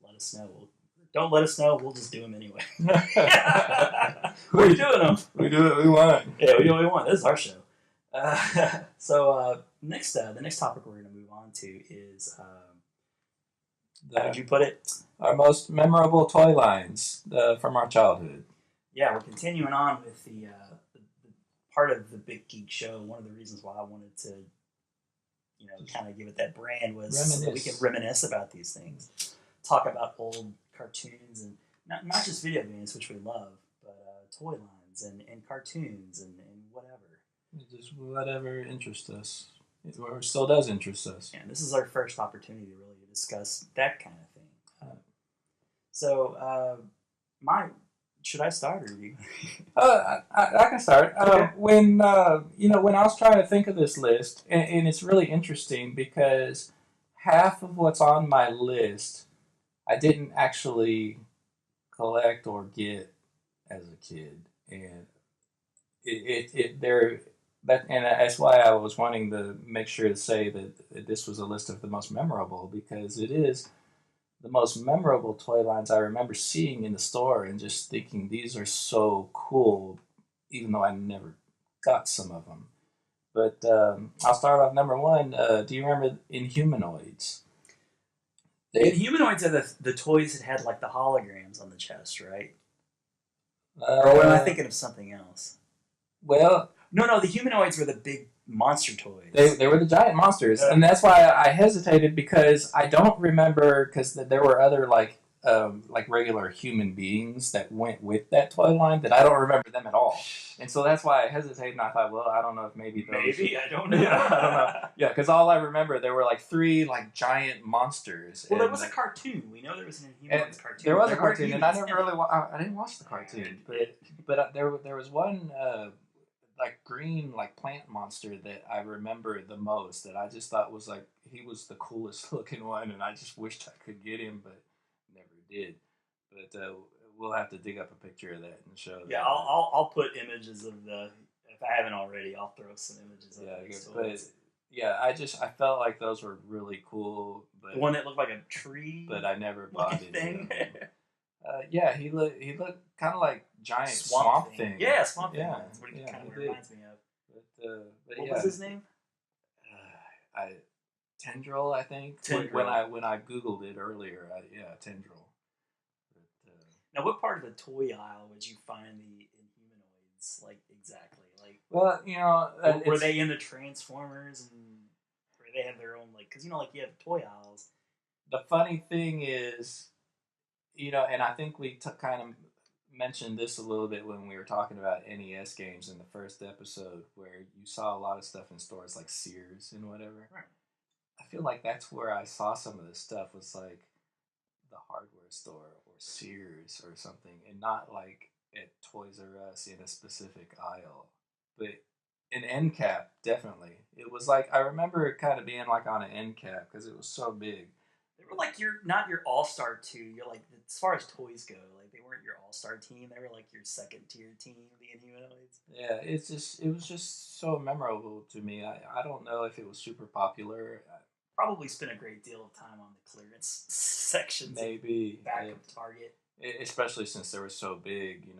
Speaker 1: let us know. Don't let us know. We'll just do them anyway. We're doing them.
Speaker 2: We do what we want.
Speaker 1: Yeah, we do what we want. This is our show. Next, the next topic we're going to move on to is how
Speaker 2: The,
Speaker 1: did you put it?
Speaker 2: our most memorable toy lines from our childhood.
Speaker 1: Yeah, we're continuing on with the part of the Big Geek Show. One of the reasons why I wanted to, kind of give it that brand was so that we can reminisce about these things, talk about old cartoons and not just video games, which we love, but toy lines and cartoons and whatever.
Speaker 2: Just whatever interests us, or still does interest us.
Speaker 1: And this is our first opportunity to really discuss that kind of thing. So, should I start or you?
Speaker 2: I can start.
Speaker 1: Okay.
Speaker 2: When when I was trying to think of this list, and it's really interesting because half of what's on my list I didn't actually collect or get as a kid, and that's why I was wanting to make sure to say that this was a list of the most memorable, because it is the most memorable toy lines I remember seeing in the store and just thinking these are so cool, even though I never got some of them. But I'll start off number one. Do you remember Inhumanoids?
Speaker 1: Inhumanoids are the toys that had like the holograms on the chest, right?
Speaker 2: Uh,
Speaker 1: Or am I thinking of something else?
Speaker 2: Well,
Speaker 1: No, the humanoids were the big monster toys.
Speaker 2: they were the giant monsters, and that's why I hesitated, because I don't remember, because there were other like regular human beings that went with that toy line that I don't remember them at all, and so that's why I hesitated. And I thought, well, I don't know if maybe those.
Speaker 1: Maybe, I don't know.
Speaker 2: Yeah, I don't know. Yeah, because all I remember, there were like three like giant monsters.
Speaker 1: Well, there was a cartoon. We know there was an Inhumanoids cartoon.
Speaker 2: There was a
Speaker 1: were
Speaker 2: cartoon, and I
Speaker 1: humans
Speaker 2: never
Speaker 1: in
Speaker 2: really
Speaker 1: it.
Speaker 2: I didn't watch the cartoon, but there was one like green like plant monster that I remember the most, that I just thought was like he was the coolest looking one, and I just wished I could get him, but never did. But we'll have to dig up a picture of that and show.
Speaker 1: Yeah,
Speaker 2: that.
Speaker 1: I'll put images of the. If I haven't already, I'll throw some images of those toys.
Speaker 2: Yeah, I felt like those were really cool. But
Speaker 1: the one that looked like a tree,
Speaker 2: but I never bought it.
Speaker 1: Thing.
Speaker 2: Yeah, he looked kind of like giant swamp thing.
Speaker 1: Yeah, swamp thing.
Speaker 2: Yeah,
Speaker 1: That's what he kind of reminds me of.
Speaker 2: But
Speaker 1: what was his name?
Speaker 2: Tendril, I think.
Speaker 1: Tendril.
Speaker 2: When I googled it earlier, Tendril. But,
Speaker 1: now, what part of the toy aisle would you find the Inhumanoids like exactly? Like,
Speaker 2: well,
Speaker 1: were they in the Transformers and where they have their own because like you have toy aisles.
Speaker 2: The funny thing is, and I think we kind of mentioned this a little bit when we were talking about NES games in the first episode, where you saw a lot of stuff in stores like Sears and whatever.
Speaker 1: Right.
Speaker 2: I feel like that's where I saw some of this stuff, was like the hardware store or Sears or something, and not like at Toys R Us in a specific aisle. But an end cap, definitely. It was like, I remember it kind of being like on an end cap because it was so big.
Speaker 1: They were like not your all-star two. You're like, as far as toys go, like they weren't your all-star team. They were like your second-tier team, the Inhumanoids.
Speaker 2: Yeah, it was just so memorable to me. I don't know if it was super popular.
Speaker 1: Probably spent a great deal of time on the clearance sections.
Speaker 2: Maybe
Speaker 1: back of Target.
Speaker 2: Especially since they were so big, who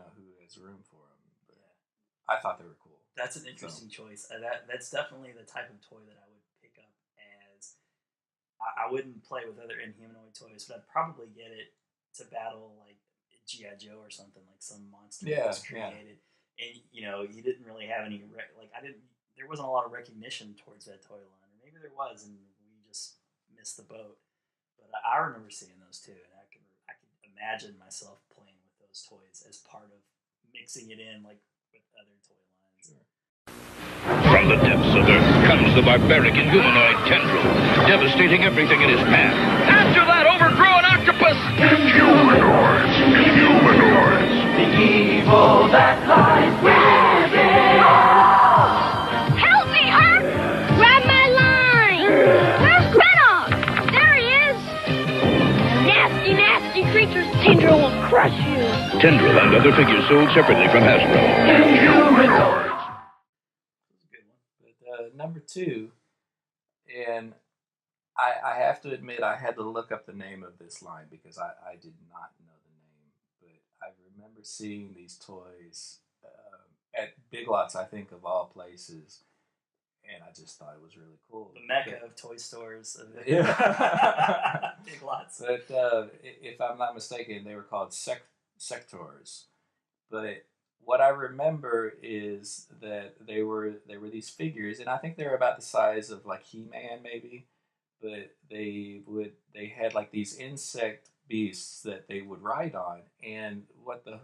Speaker 2: has room for them. But yeah. I thought they were cool.
Speaker 1: That's an interesting choice. That's definitely the type of toy that I would pick up as. I wouldn't play with other Inhumanoid toys, but I'd probably get it to battle like G.I. Joe or something, like some monster that was created. Yeah. And you didn't really have any there wasn't a lot of recognition towards that toy line, or maybe there was, and we just missed the boat. But I remember seeing those too, and I could imagine myself playing with those toys as part of mixing it in like with other toy lines. Sure.
Speaker 3: From the depths of Earth comes the barbaric Inhumanoid Tendril, devastating everything in his path. After that overgrown octopus!
Speaker 4: Inhumanoids!
Speaker 6: The evil that lies within!
Speaker 7: Help me, Herc! Grab my line! Where's Greta? There he is! Nasty, nasty creatures! Tendril will crush you!
Speaker 3: Tendril and other figures sold separately from Hasbro.
Speaker 4: Inhumanoids!
Speaker 2: Number two, and I have to admit I had to look up the name of this line because I did not know the name, but I remember seeing these toys at Big Lots, I think, of all places, and I just thought it was really cool.
Speaker 1: The mecca of toy stores.
Speaker 2: Yeah.
Speaker 1: Big lots.
Speaker 2: But if I'm not mistaken, they were called sectors. But what I remember is that they were these figures, and I think they were about the size of like He-Man maybe. But they had like these insect beasts that they would ride on, and what the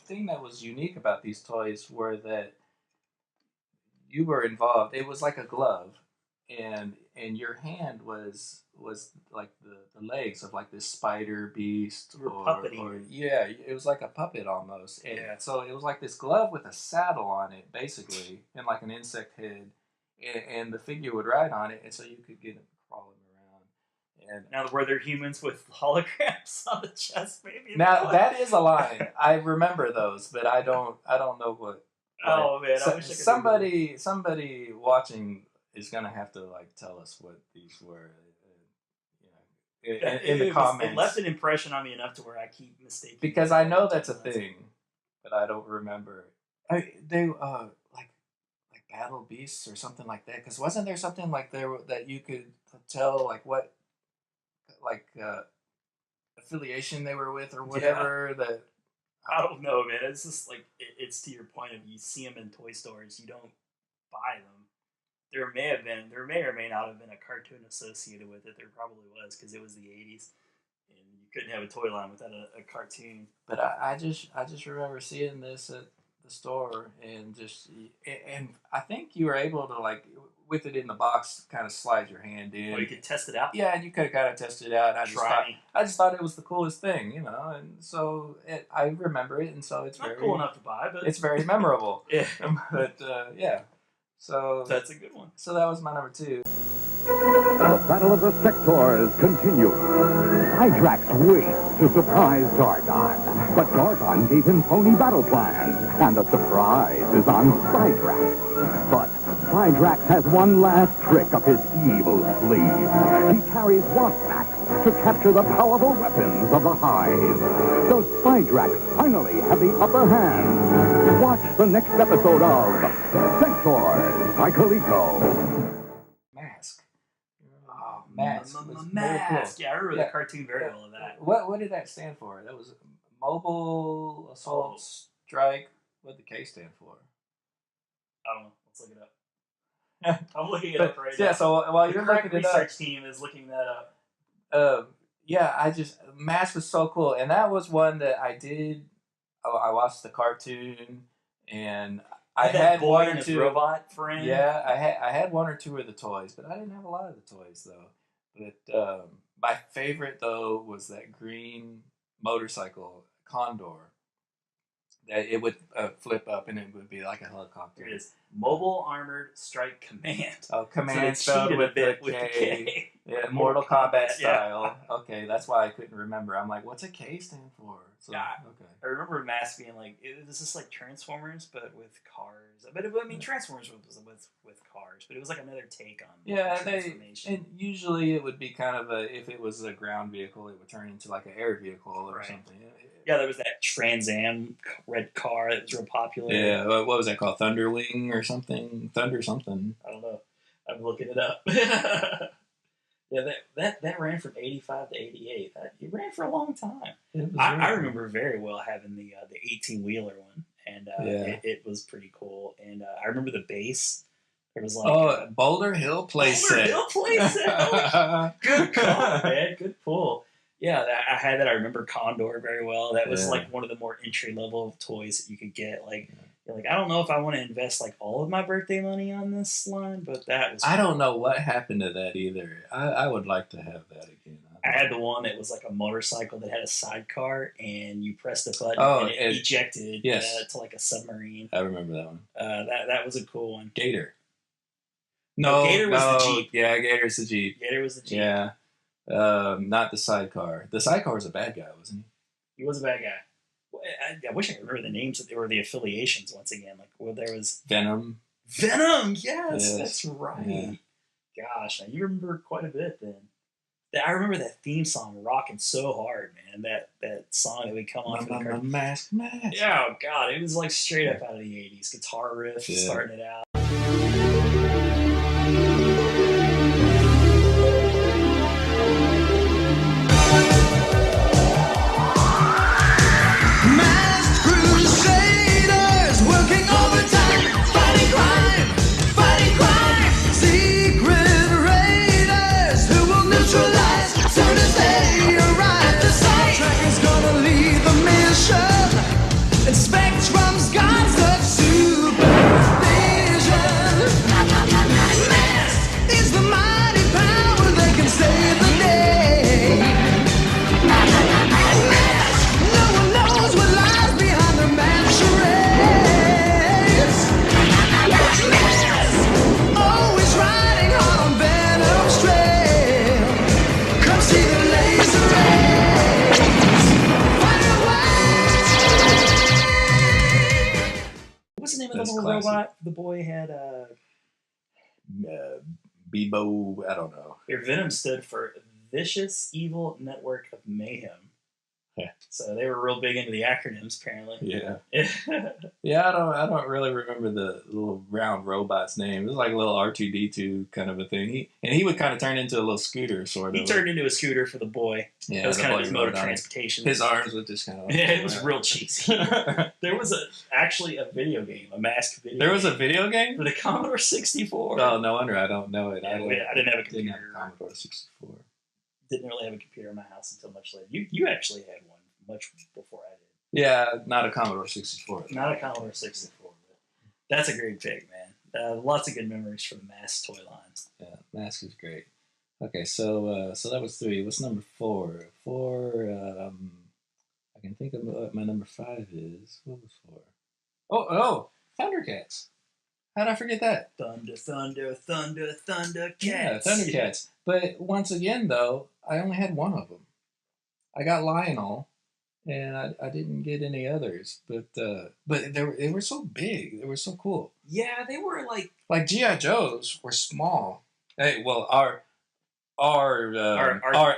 Speaker 2: thing that was unique about these toys were that you were involved. It was like a glove, and your hand was like the legs of like this spider beast, or yeah, it was like a puppet almost. And so it was like this glove with a saddle on it, basically, and like an insect head, and the figure would ride on it, and so you could get him crawling around. And
Speaker 1: now, were there humans with holograms on the chest? Maybe.
Speaker 2: Now that is a line. I remember those, but I don't know what.
Speaker 1: Oh man!
Speaker 2: So,
Speaker 1: I wish I could
Speaker 2: somebody watching is gonna have to like tell us what these were. In the comments,
Speaker 1: it left an impression on me enough to where I keep mistaking.
Speaker 2: Because I know that's a thing, but I don't remember. They like battle beasts or something like that. Because wasn't there something like that you could tell like what affiliation they were with or whatever that.
Speaker 1: I don't know, man. It's just like it's to your point of you see them in toy stores, you don't buy them. There may or may not have been a cartoon associated with it. There probably was because it was the '80s, and you couldn't have a toy line without a cartoon.
Speaker 2: But I just remember seeing this at the store and I think you were able to like with it in the box kind of slide your hand in.
Speaker 1: Oh, you could test it out.
Speaker 2: Yeah, and you could kind of test it out. I just thought it was the coolest thing, and so I remember it, and so it's
Speaker 1: not
Speaker 2: very
Speaker 1: cool enough to buy, but
Speaker 2: it's very memorable.
Speaker 1: Yeah,
Speaker 2: but yeah, so
Speaker 1: that's a good one.
Speaker 2: So that was my number 2.
Speaker 8: The Battle of the Sectors continues. Hydrax waits to surprise Dargon, but Dargon gave him phony battle plans, and the surprise is on Hydrax. But Hydrax has one last trick up his evil sleeve. He carries Wasp-Axe to capture the powerful weapons of the Hive. Does Hydrax finally have the upper hand? Watch the next episode of Sectors by Coleco.
Speaker 2: M.A.S.K. Oh, M.A.S.K.
Speaker 1: M.A.S.K. Yeah, I remember the cartoon very well of that.
Speaker 2: What did that stand for? That was Mobile Assault Strike. What did the K stand for?
Speaker 1: I don't know. Let's look it up. I'm looking it up right now.
Speaker 2: Yeah, so while you're looking it up,
Speaker 1: the research team is looking that up.
Speaker 2: M.A.S.K. was so cool, and that was one that I did. I watched the cartoon, and I had
Speaker 1: boy
Speaker 2: one
Speaker 1: and
Speaker 2: or
Speaker 1: his
Speaker 2: two
Speaker 1: robot friend.
Speaker 2: Yeah, I had one or two of the toys, but I didn't have a lot of the toys though. But my favorite though was that green motorcycle Condor. That it would flip up and it would be like a helicopter.
Speaker 1: It is Mobile Armored Strike Command.
Speaker 2: Oh, command
Speaker 1: so
Speaker 2: spelled with the
Speaker 1: with
Speaker 2: K.
Speaker 1: the K.
Speaker 2: Yeah, Mortal Kombat style.
Speaker 1: Yeah.
Speaker 2: Okay, that's why I couldn't remember. I'm like, what's a K stand for? So,
Speaker 1: yeah,
Speaker 2: okay.
Speaker 1: I remember M.A.S.K. being like, it was just like Transformers, but with cars. But Transformers was with cars, but it was like another take on transformation.
Speaker 2: And usually it would be kind of if it was a ground vehicle, it would turn into like an air vehicle or something.
Speaker 1: Yeah, there was that Trans Am red car that was real popular.
Speaker 2: Yeah, what was that called? Thunderwing or something? Thunder something.
Speaker 1: I don't know. I'm looking it up. Yeah, that ran from 85 to 88. It ran for a long time. I remember very well having the 18-wheeler one, and it was pretty cool. And I remember the bass. There was like
Speaker 2: Boulder Hill playset.
Speaker 1: Good call, man. Good pull. Yeah, I had that. I remember Condor very well. That was like one of the more entry level toys that you could get. Like, you're like, I don't know if I want to invest like all of my birthday money on this line, but that was.
Speaker 2: I don't know what happened to that either. I would like to have that again.
Speaker 1: I had the one that was like a motorcycle that had a sidecar, and you pressed the button and it ejected to like a submarine.
Speaker 2: I remember that one.
Speaker 1: That was a cool one.
Speaker 2: Gator.
Speaker 1: No, Gator was the Jeep.
Speaker 2: Yeah, Gator's the Jeep.
Speaker 1: Gator was the Jeep.
Speaker 2: Yeah. Not the sidecar. The sidecar was a bad guy, wasn't
Speaker 1: he? He was a bad guy. I wish I could remember the names or the affiliations once again. Like, well, there was
Speaker 2: Venom.
Speaker 1: Venom, yes. That's right. Yeah. Gosh, now you remember quite a bit then. I remember that theme song rocking so hard, man. That song that would come on for the cartoon.
Speaker 2: M.A.S.K.
Speaker 1: Yeah, oh God, it was like straight up out of the '80s. Guitar riff starting it out. the boy had
Speaker 2: Bebo, I don't know.
Speaker 1: their Venom stood for Vicious Evil Network of Mayhem.
Speaker 2: Yeah.
Speaker 1: So they were real big into the acronyms, apparently.
Speaker 2: Yeah. Yeah, I don't really remember the little round robot's name. It was like a little R2D2 kind of a thing. He would kind of turn into a little scooter, sort of.
Speaker 1: He turned into a scooter for the boy.
Speaker 2: Yeah,
Speaker 1: it was kind of
Speaker 2: boy
Speaker 1: his mode of
Speaker 2: rode on it.
Speaker 1: transportation.
Speaker 2: His arms would just kind of.
Speaker 1: Yeah, it was real cheesy. There was actually a video game, a M.A.S.K. video.
Speaker 2: There was a
Speaker 1: game
Speaker 2: video game
Speaker 1: for the Commodore 64.
Speaker 2: Oh, no wonder I don't know it.
Speaker 1: Yeah, I didn't have a computer.
Speaker 2: Didn't have a Commodore 64.
Speaker 1: Didn't really have a computer in my house until much later. You actually had one much before I did.
Speaker 2: Yeah, not a Commodore 64.
Speaker 1: Not a Commodore 64. But that's a great pick, man. Lots of good memories from the M.A.S.K. toy lines.
Speaker 2: Yeah, M.A.S.K. is great. Okay, so that was 3. What's number 4? 4. I can think of what my number 5 is. What was 4? Oh, Thundercats. How did I forget that?
Speaker 1: Thunder, thunder, thunder, Thundercats.
Speaker 2: Yeah, Thundercats. But once again, though, I only had one of them. I got Lionel, and I didn't get any others. But they were so big. They were so cool.
Speaker 1: Yeah, they were like
Speaker 2: G.I. Joes were small. Hey, well, our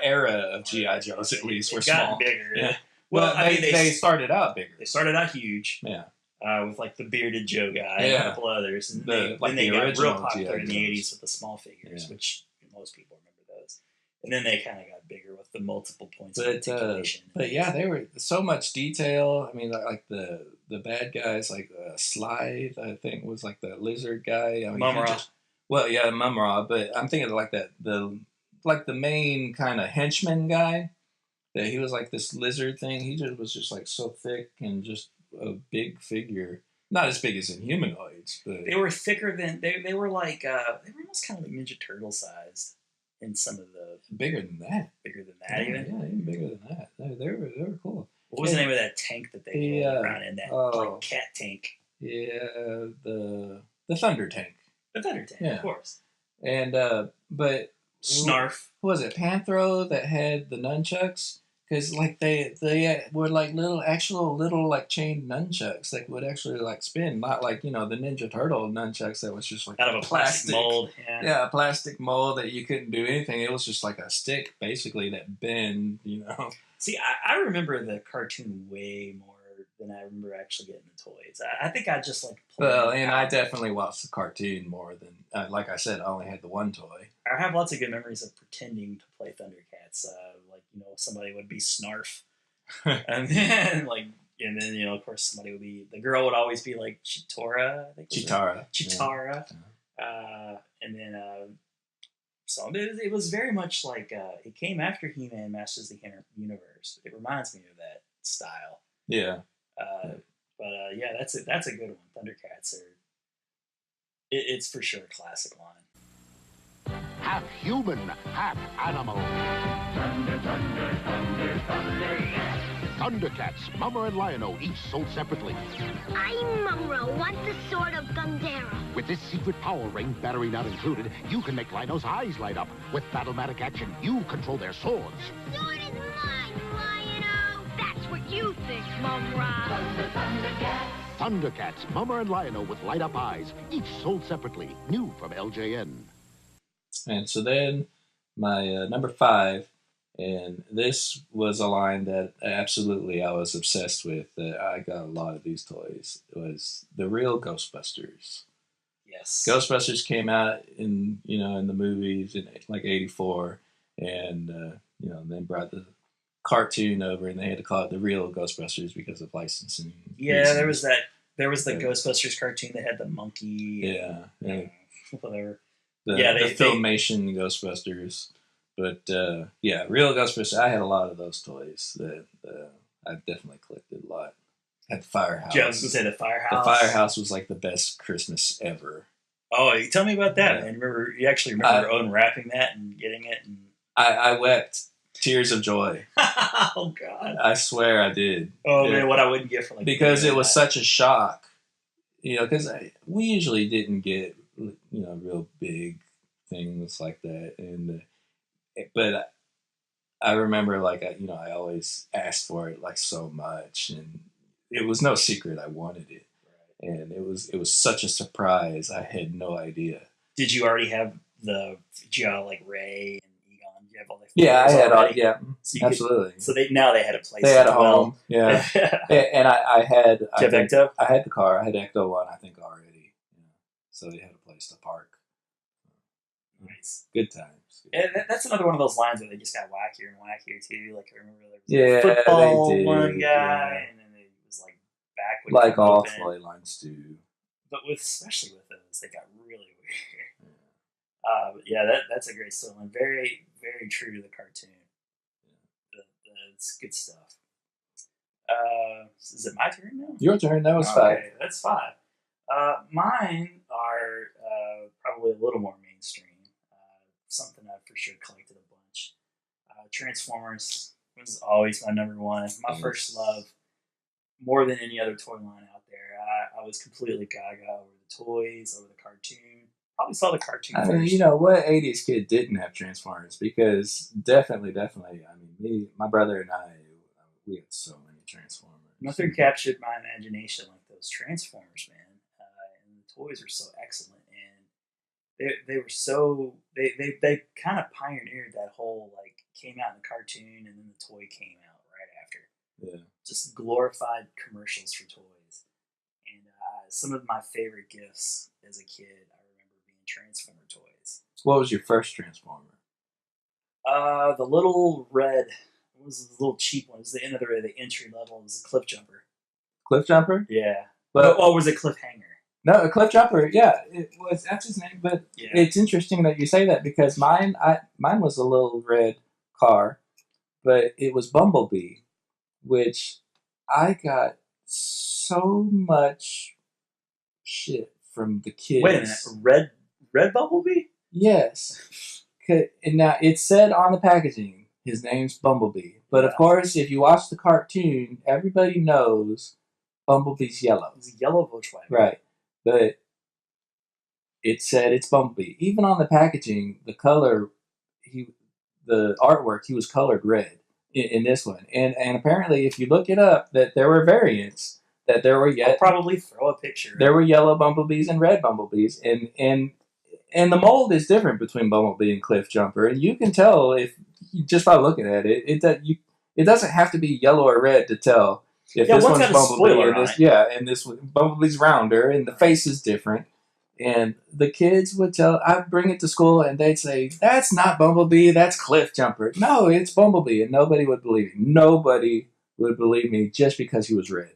Speaker 2: era of G.I. Joes at least were small.
Speaker 1: Bigger.
Speaker 2: Yeah.
Speaker 1: Well, I mean,
Speaker 2: they started out bigger.
Speaker 1: They started out huge.
Speaker 2: Yeah.
Speaker 1: With like the bearded Joe guy and a couple others, and then they got real popular in the '80s with the small figures, which most people remember those. And then they kind of got bigger with the multiple points of articulation.
Speaker 2: But yeah, they were so much detail. I mean, like the bad guys, like Slide, I think was like the lizard guy. I mean,
Speaker 1: Mumra.
Speaker 2: Well, yeah, Mumra, but I'm thinking of like that the main kind of henchman guy. That he was like this lizard thing. He was just like so thick and just a big figure. Not as big as in humanoids, but
Speaker 1: they were thicker than they were like they were almost kind of like Ninja Turtle sized in some of the
Speaker 2: bigger than that.
Speaker 1: Bigger than that,
Speaker 2: yeah, even bigger than that. They were cool.
Speaker 1: What was the name of that tank that they rolled around in? That like cat tank.
Speaker 2: Yeah, the Thunder Tank.
Speaker 1: The Thunder Tank,
Speaker 2: yeah.
Speaker 1: Of course.
Speaker 2: And but
Speaker 1: Snarf.
Speaker 2: Who was it? Panthro that had the nunchucks. Because like they were like little like chain nunchucks that would actually like spin, not like the Ninja Turtle nunchucks that was just like
Speaker 1: out of a plastic mold.
Speaker 2: Yeah, a plastic mold that you couldn't do anything. It was just like a stick basically that bent.
Speaker 1: See, I remember the cartoon way more than I remember actually getting the toys. I think I just like played.
Speaker 2: Well, and I definitely watched the cartoon more than like I said. I only had the one toy.
Speaker 1: I have lots of good memories of pretending to play Thundercats. Somebody would be Snarf, and then of course somebody would be the girl would always be like Chitara. I think Chitara. Yeah. And then so it was very much like it came after He-Man Masters of the Universe. It reminds me of that style.
Speaker 2: Yeah.
Speaker 1: But yeah, that's it. That's a good one. Thundercats are. It's for sure a classic line.
Speaker 8: Half human, half animal.
Speaker 6: Thunder, thunder, thunder, thunder, yes.
Speaker 8: Thundercats, Mummer and Lion-O, each sold separately.
Speaker 7: I'm Mumro. What's the sword of Gundera?
Speaker 8: With this secret power ring, battery not included, you can make Lion-O's eyes light up. With Battlematic action, you control their swords.
Speaker 7: Sword is mine, Lion-O. That's what you think, Mumra.
Speaker 6: Thunder, Thundercats.
Speaker 8: Thundercats, Mummer and Lion-O with light-up eyes, each sold separately. New from LJN.
Speaker 2: And so then my number 5, and this was a line that absolutely I was obsessed with. I got a lot of these toys. It was the real Ghostbusters.
Speaker 1: Yes.
Speaker 2: Ghostbusters came out in the movies in like '84, and then brought the cartoon over, and they had to call it the real Ghostbusters because of licensing.
Speaker 1: Yeah, there was that. There was the Ghostbusters cartoon that had the monkey.
Speaker 2: Yeah.
Speaker 1: Whatever.
Speaker 2: The Filmation Ghostbusters. But real Ghostbusters. I had a lot of those toys that I definitely collected a lot. Had the Firehouse.
Speaker 1: Yeah, I was going to say the Firehouse.
Speaker 2: The Firehouse was like the best Christmas ever.
Speaker 1: Oh, tell me about that, man. You actually remember unwrapping that and getting it? And...
Speaker 2: I wept tears of joy.
Speaker 1: Oh, God.
Speaker 2: I swear I did.
Speaker 1: Oh, man, what I wouldn't get for like...
Speaker 2: Because it was such a shock. Because we usually didn't get, real big things like that. But I remember, I always asked for it, so much. And it was no secret I wanted it. and it was such a surprise. I had no idea.
Speaker 1: Did you already have like Ray and Egon? Did you have all the
Speaker 2: Yeah, I
Speaker 1: figures
Speaker 2: had
Speaker 1: already?
Speaker 2: yeah,
Speaker 1: So you
Speaker 2: absolutely.
Speaker 1: So now they had a place.
Speaker 2: They had
Speaker 1: as
Speaker 2: a
Speaker 1: well.
Speaker 2: home, yeah.
Speaker 1: Did
Speaker 2: And I had
Speaker 1: you have Ecto?
Speaker 2: I had the car. I had Ecto One, I think already. Yeah. So they had a place to park.
Speaker 1: Nice.
Speaker 2: Good times.
Speaker 1: And that's another one of those lines where they just got wackier and wackier too. Like I remember there was
Speaker 2: Yeah,
Speaker 1: a football
Speaker 2: they did,
Speaker 1: one guy,
Speaker 2: yeah.
Speaker 1: and then it was like back would
Speaker 2: Like
Speaker 1: come
Speaker 2: all
Speaker 1: open.
Speaker 2: toy lines do.
Speaker 1: But especially with those, they got really weird. But yeah, that's a great storyline. Very, very true to the cartoon. It's good stuff. Is it my turn now?
Speaker 2: Your turn. That was 5.
Speaker 1: Okay, that's 5. Mine are probably a little more mainstream. Something I've for sure collected a bunch. Transformers was always my number one. My first love, more than any other toy line out there. I was completely gaga over the toys, over the cartoon. Probably saw the cartoon
Speaker 2: I
Speaker 1: first.
Speaker 2: mean, you know, what 80s kid didn't have Transformers? Because definitely, I mean, my brother and I, we had so many Transformers.
Speaker 1: Nothing captured my imagination like those Transformers, man. And the toys were so excellent, and they were so they kind of pioneered that whole like came out in the cartoon and then the toy came out right after.
Speaker 2: Yeah.
Speaker 1: Just glorified commercials for toys, and some of my favorite gifts as a kid, I remember being Transformer toys.
Speaker 2: What was your first Transformer?
Speaker 1: The little red. What was the little cheap one? It was the end of the entry level. It was a Cliff Jumper.
Speaker 2: Cliff Jumper?
Speaker 1: Yeah.
Speaker 2: But
Speaker 1: was it Cliffhanger?
Speaker 2: no, a Cliff Jumper. Yeah, it was. That's his name. But
Speaker 1: Yeah.
Speaker 2: it's interesting that you say that because mine was a little red car, but it was Bumblebee, which I got so much shit from the kids.
Speaker 1: Wait a minute, red Bumblebee?
Speaker 2: Yes. And now it said on the packaging, his name's Bumblebee. But of course, if you watch the cartoon, everybody knows Bumblebee's yellow.
Speaker 1: It's a yellow Volkswagen.
Speaker 2: Right. But it said it's Bumblebee. Even on the packaging, the color, the artwork, he was colored red in this one. And apparently, if you look it up, that there were variants, that there were
Speaker 1: I'll probably throw a picture.
Speaker 2: There were yellow Bumblebees and red Bumblebees, and the mold is different between Bumblebee and Cliff Jumper, and you can tell if just by looking at it. It doesn't have to be yellow or red to tell if this one's Bumblebee and this and this Bumblebee's rounder and the face is different. And the kids would I'd bring it to school and they'd say, "That's not Bumblebee, that's Cliff Jumper." No, it's Bumblebee, and nobody would believe me. Nobody would believe me just because he was red.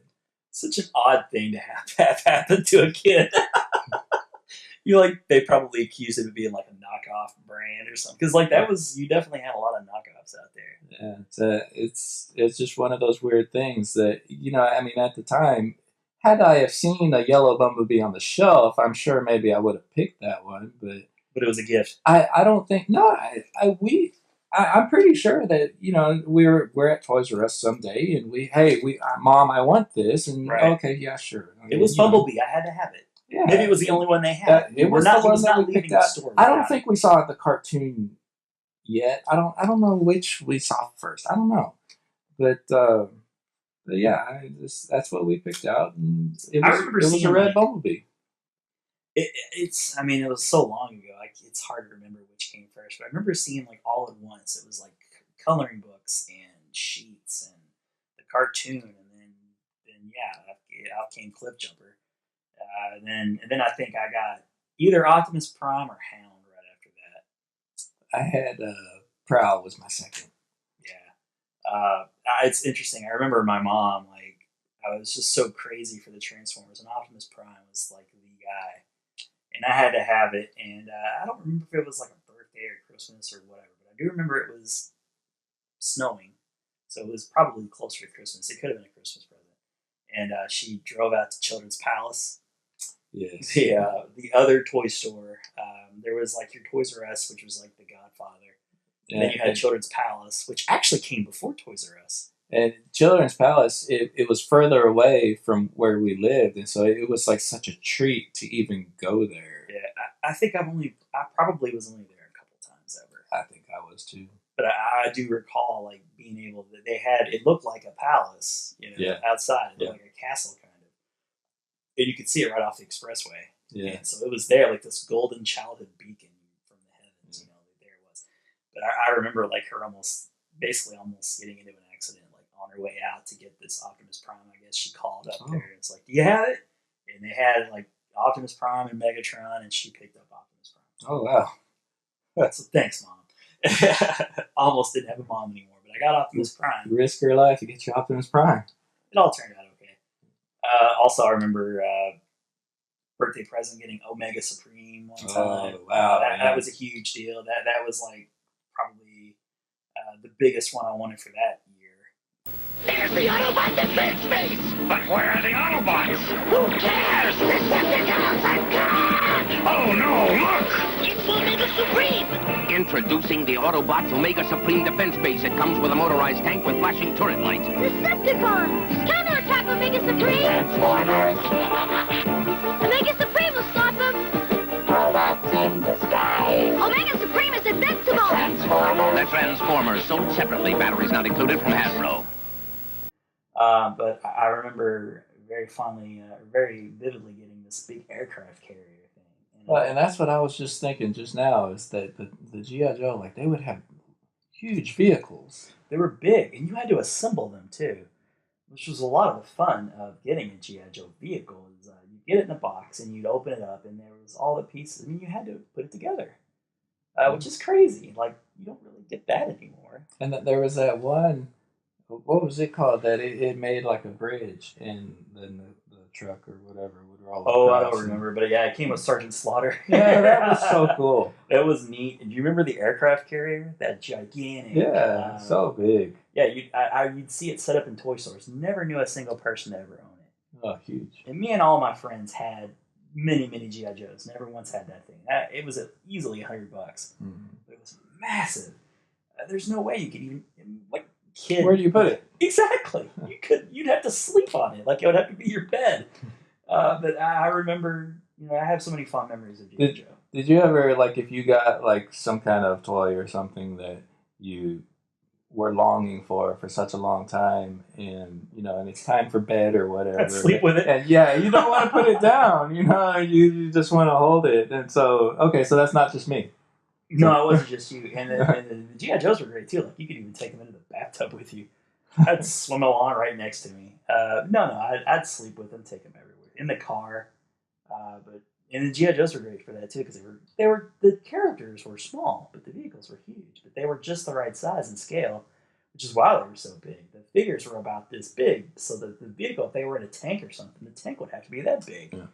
Speaker 1: Such an odd thing to have happen to a kid. They probably accused him of being like a knockoff brand or something. Because you definitely had a lot of knockoffs out there.
Speaker 2: Yeah, it's just one of those weird things that, I mean, at the time, had I have seen a yellow Bumblebee on the shelf, I'm sure maybe I would have picked that one, but
Speaker 1: it was a gift.
Speaker 2: I don't think, no, I'm pretty sure that, we're at Toys R Us someday and Mom, I want this, and
Speaker 1: right.
Speaker 2: Okay, yeah, sure.
Speaker 1: It was Bumblebee. I had to have it.
Speaker 2: Yeah,
Speaker 1: maybe it was the only one they had.
Speaker 2: It was the one that we picked out. I don't think
Speaker 1: it.
Speaker 2: we saw the cartoon yet. I don't know which we saw first. I don't know, but yeah, that's what we picked out, and it was a red Bumblebee.
Speaker 1: It was so long ago. It's hard to remember which came first, but I remember seeing all at once. It was like coloring books and sheets and the cartoon, and then out came Cliff Jumper. And then I think I got either Optimus Prime or Hound right after that.
Speaker 2: I had Prowl was my second.
Speaker 1: Yeah. It's interesting. I remember my mom, I was just so crazy for the Transformers, and Optimus Prime was the guy. And I had to have it, and I don't remember if it was a birthday or Christmas or whatever, but I do remember it was snowing, so it was probably closer to Christmas. It could have been a Christmas present. And she drove out to Children's Palace.
Speaker 2: Yes.
Speaker 1: The other toy store. There was your Toys R Us, which was The Godfather. And then you had Children's Palace, which actually came before Toys R Us.
Speaker 2: And Children's Palace, it was further away from where we lived, and so it was such a treat to even go there.
Speaker 1: Yeah, I think I probably was only there a couple times ever.
Speaker 2: I think I was too.
Speaker 1: But I do recall being able to. They had it looked like a palace, outside, it looked like a castle kind of. and you could see it right off the expressway.
Speaker 2: Yeah.
Speaker 1: And so it was there, like this golden childhood beacon from the heavens. You know, there it was. But I remember like her almost getting into an accident, like on her way out to get this Optimus Prime. I guess she called up there and it's like, "Do you have it?" And they had like Optimus Prime and Megatron, and she picked up Optimus Prime.
Speaker 2: Oh wow!
Speaker 1: So thanks, Mom. Almost didn't have a mom anymore, but I got Optimus Prime.
Speaker 2: You risk your life to get your Optimus Prime.
Speaker 1: It all turned out okay. Also, I remember birthday present getting Omega Supreme one time.
Speaker 2: Oh wow!
Speaker 1: That was a huge deal. That was like probably the biggest one I wanted for that year.
Speaker 6: There's the Autobot defense base! But where are the Autobots? Who cares? Decepticons are gone! Oh no, look! It's Omega Supreme!
Speaker 9: Introducing the Autobots Omega Supreme Defense Base. It comes with a motorized tank with flashing turret lights.
Speaker 7: Decepticons! Counterattack Omega Supreme!
Speaker 6: Transformers!
Speaker 7: Omega Supreme will stop them!
Speaker 6: Robots in disguise!
Speaker 7: Omega Supreme is invincible!
Speaker 6: Transformers!
Speaker 9: The Transformers, sold separately, batteries not included from Hasbro.
Speaker 1: But I remember very fondly, very vividly getting this big aircraft carrier thing.
Speaker 2: And that's what I was just thinking just now, is that the G.I. Joe, like, they would have huge vehicles.
Speaker 1: They were big, and you had to assemble them too, which was a lot of the fun of getting a G.I. Joe vehicle. Is you get it in a box, and you'd open it up, and there was all the pieces. I mean, you had to put it together, which is crazy. Like, you don't really get that anymore.
Speaker 2: And that there was that one, what was it called, that it made like a bridge, and then the truck or whatever would roll
Speaker 1: Oh, I
Speaker 2: across.
Speaker 1: don't remember, but yeah, it came with Sergeant Slaughter.
Speaker 2: Yeah, that was so cool.
Speaker 1: It was neat. And do you remember the aircraft carrier? That gigantic.
Speaker 2: Yeah, so big.
Speaker 1: Yeah, you'd see it set up in toy stores. Never knew a single person to ever own it.
Speaker 2: Oh, huge.
Speaker 1: And me and all my friends had many, many G.I. Joes. Never once had that thing. It was easily $100.
Speaker 2: Mm-hmm.
Speaker 1: It was massive. There's no way you could even, like, kid.
Speaker 2: Where do you put it?
Speaker 1: Exactly. You'd have to sleep on it. Like, it would have to be your bed. But I remember, I have so many fond memories of G.I. Joe.
Speaker 2: Did you ever, like, if you got, like, some kind of toy or something that you were longing for such a long time, and, and it's time for bed or whatever.
Speaker 1: I'd sleep with it.
Speaker 2: And, yeah, you don't want to put it down, you just want to hold it. And so, okay, so that's not just me.
Speaker 1: No, it wasn't just you. And the G.I. Joes were great, too. Like, you could even take them into the bathtub with you. I'd swim along right next to me. I'd sleep with them, take them everywhere. In the car. And the G.I. Joes were great for that, too, because the characters were small, but the vehicles were huge. But they were just the right size and scale, which is why they were so big. The figures were about this big, so that the vehicle, if they were in a tank or something, the tank would have to be that big. Yeah.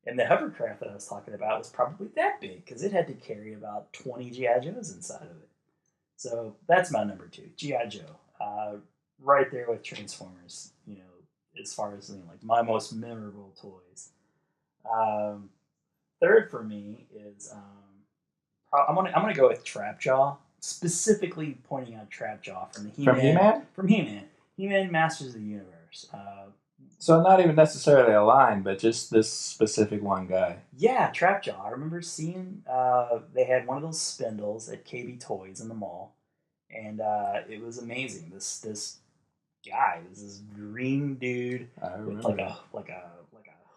Speaker 1: And the hovercraft that I was talking about was probably that big, because it had to carry about 20 G.I. Joes inside of it. So that's my number 2, G.I. Joe. Right there with Transformers, as far as like my most memorable toys. Third for me is I'm gonna go with Trapjaw, specifically pointing out Trapjaw from the He-Man.
Speaker 2: From He-Man?
Speaker 1: From He-Man. He-Man Masters of the Universe.
Speaker 2: So not even necessarily a line, but just this specific one guy.
Speaker 1: Yeah, Trapjaw. I remember seeing they had one of those spindles at KB Toys in the mall, and it was amazing. This guy was this green dude with like a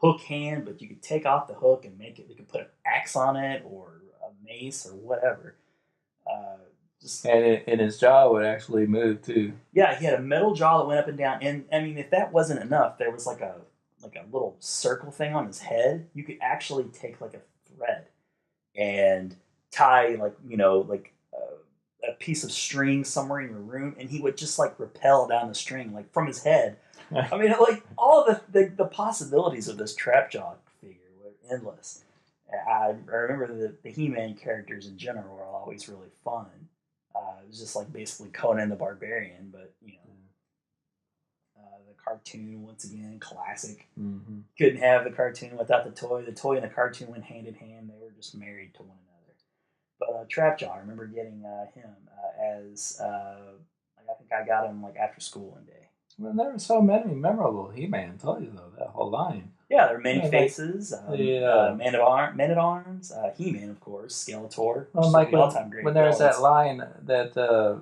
Speaker 1: hook hand, but you could take off the hook and make it. You could put an axe on it or a mace or whatever.
Speaker 2: And his jaw would actually move too.
Speaker 1: Yeah, he had a metal jaw that went up and down. And I mean, if that wasn't enough, there was like a little circle thing on his head. You could actually take like a thread and tie a piece of string somewhere in your room, and he would just like rappel down the string like from his head. I mean, like all of the possibilities of this Trapjaw figure were endless. I remember the He-Man characters in general were always really fun. It was just like basically Conan the Barbarian, but the cartoon once again classic. Mm-hmm. Couldn't have the cartoon without the toy. The toy and the cartoon went hand in hand. They were just married to one another. But Trapjaw, I remember getting him as I think I got him like after school one day.
Speaker 2: Well, there were so many memorable He-Man toys though. That whole line.
Speaker 1: Yeah, there are many faces. Man at Arms, He-Man, of course, Skeletor.
Speaker 2: Well, like when there's that line that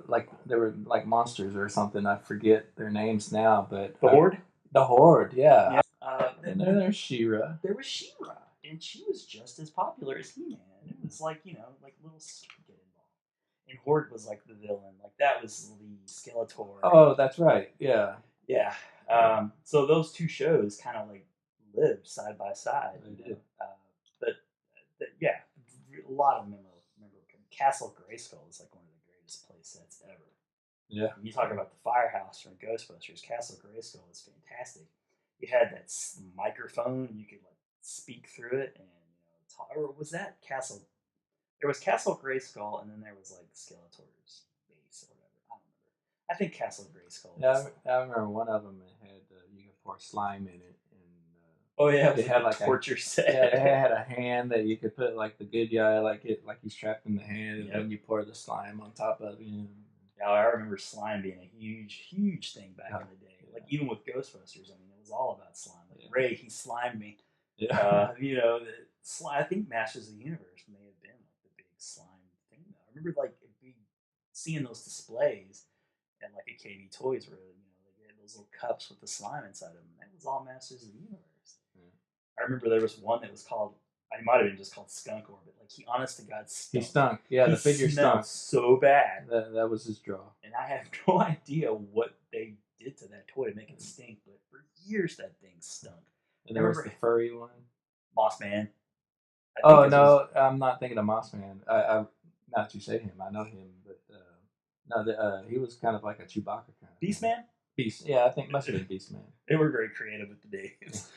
Speaker 2: like there were like monsters or something. I forget their names now, but
Speaker 1: the Horde.
Speaker 2: The Horde, yeah. And then there's She-Ra.
Speaker 1: There was She-Ra, and she was just as popular as He-Man. It was like, like little sister get involved. And Horde was like the villain. Like that was the Skeletor.
Speaker 2: Oh, that's right. Yeah.
Speaker 1: Yeah. So those two shows kind of like lived side by side.
Speaker 2: They did.
Speaker 1: But yeah, a lot of memorable. Castle Grayskull is like one of the greatest play sets ever.
Speaker 2: Yeah.
Speaker 1: You talk about the firehouse from Ghostbusters. Castle Grayskull is fantastic. You had that microphone; you could like speak through it, and talk, or was that Castle? There was Castle Grayskull, and then there was like Skeletor's base or whatever. I don't remember. I think Castle Grayskull.
Speaker 2: Yeah, I remember one of them had you could pour slime in it, and
Speaker 1: oh yeah,
Speaker 2: it had like
Speaker 1: torture set.
Speaker 2: Yeah, it had a hand that you could put like the good guy, like he's trapped in the hand, and then you pour the slime on top of him.
Speaker 1: Yeah, I remember slime being a huge thing back in the day. Like even with Ghostbusters, I mean, it was all about slime. Like Ray, he slimed me.
Speaker 2: Yeah.
Speaker 1: I think Masters of the Universe may have been like the big slime thing. Though I remember like seeing those displays at like a KB Toys where they had those little cups with the slime inside them. That was all Masters of the Universe. Yeah. I remember there was one that was called. I might have been just called Skunk Orbit. Like he, honest to God, stunk.
Speaker 2: He stunk. Yeah, the figure stunk
Speaker 1: so bad.
Speaker 2: That was his draw.
Speaker 1: And I have no idea what they did to that toy to make it stink. But for years, that thing stunk.
Speaker 2: And there was the furry one.
Speaker 1: Moss Man.
Speaker 2: Oh no, I'm not thinking of Moss Man. I not you say him. I know him, but no, he was kind of like a Chewbacca kind of.
Speaker 1: Beast Man.
Speaker 2: Beast. Yeah, I think must have been Beast Man.
Speaker 1: They were very creative with the names.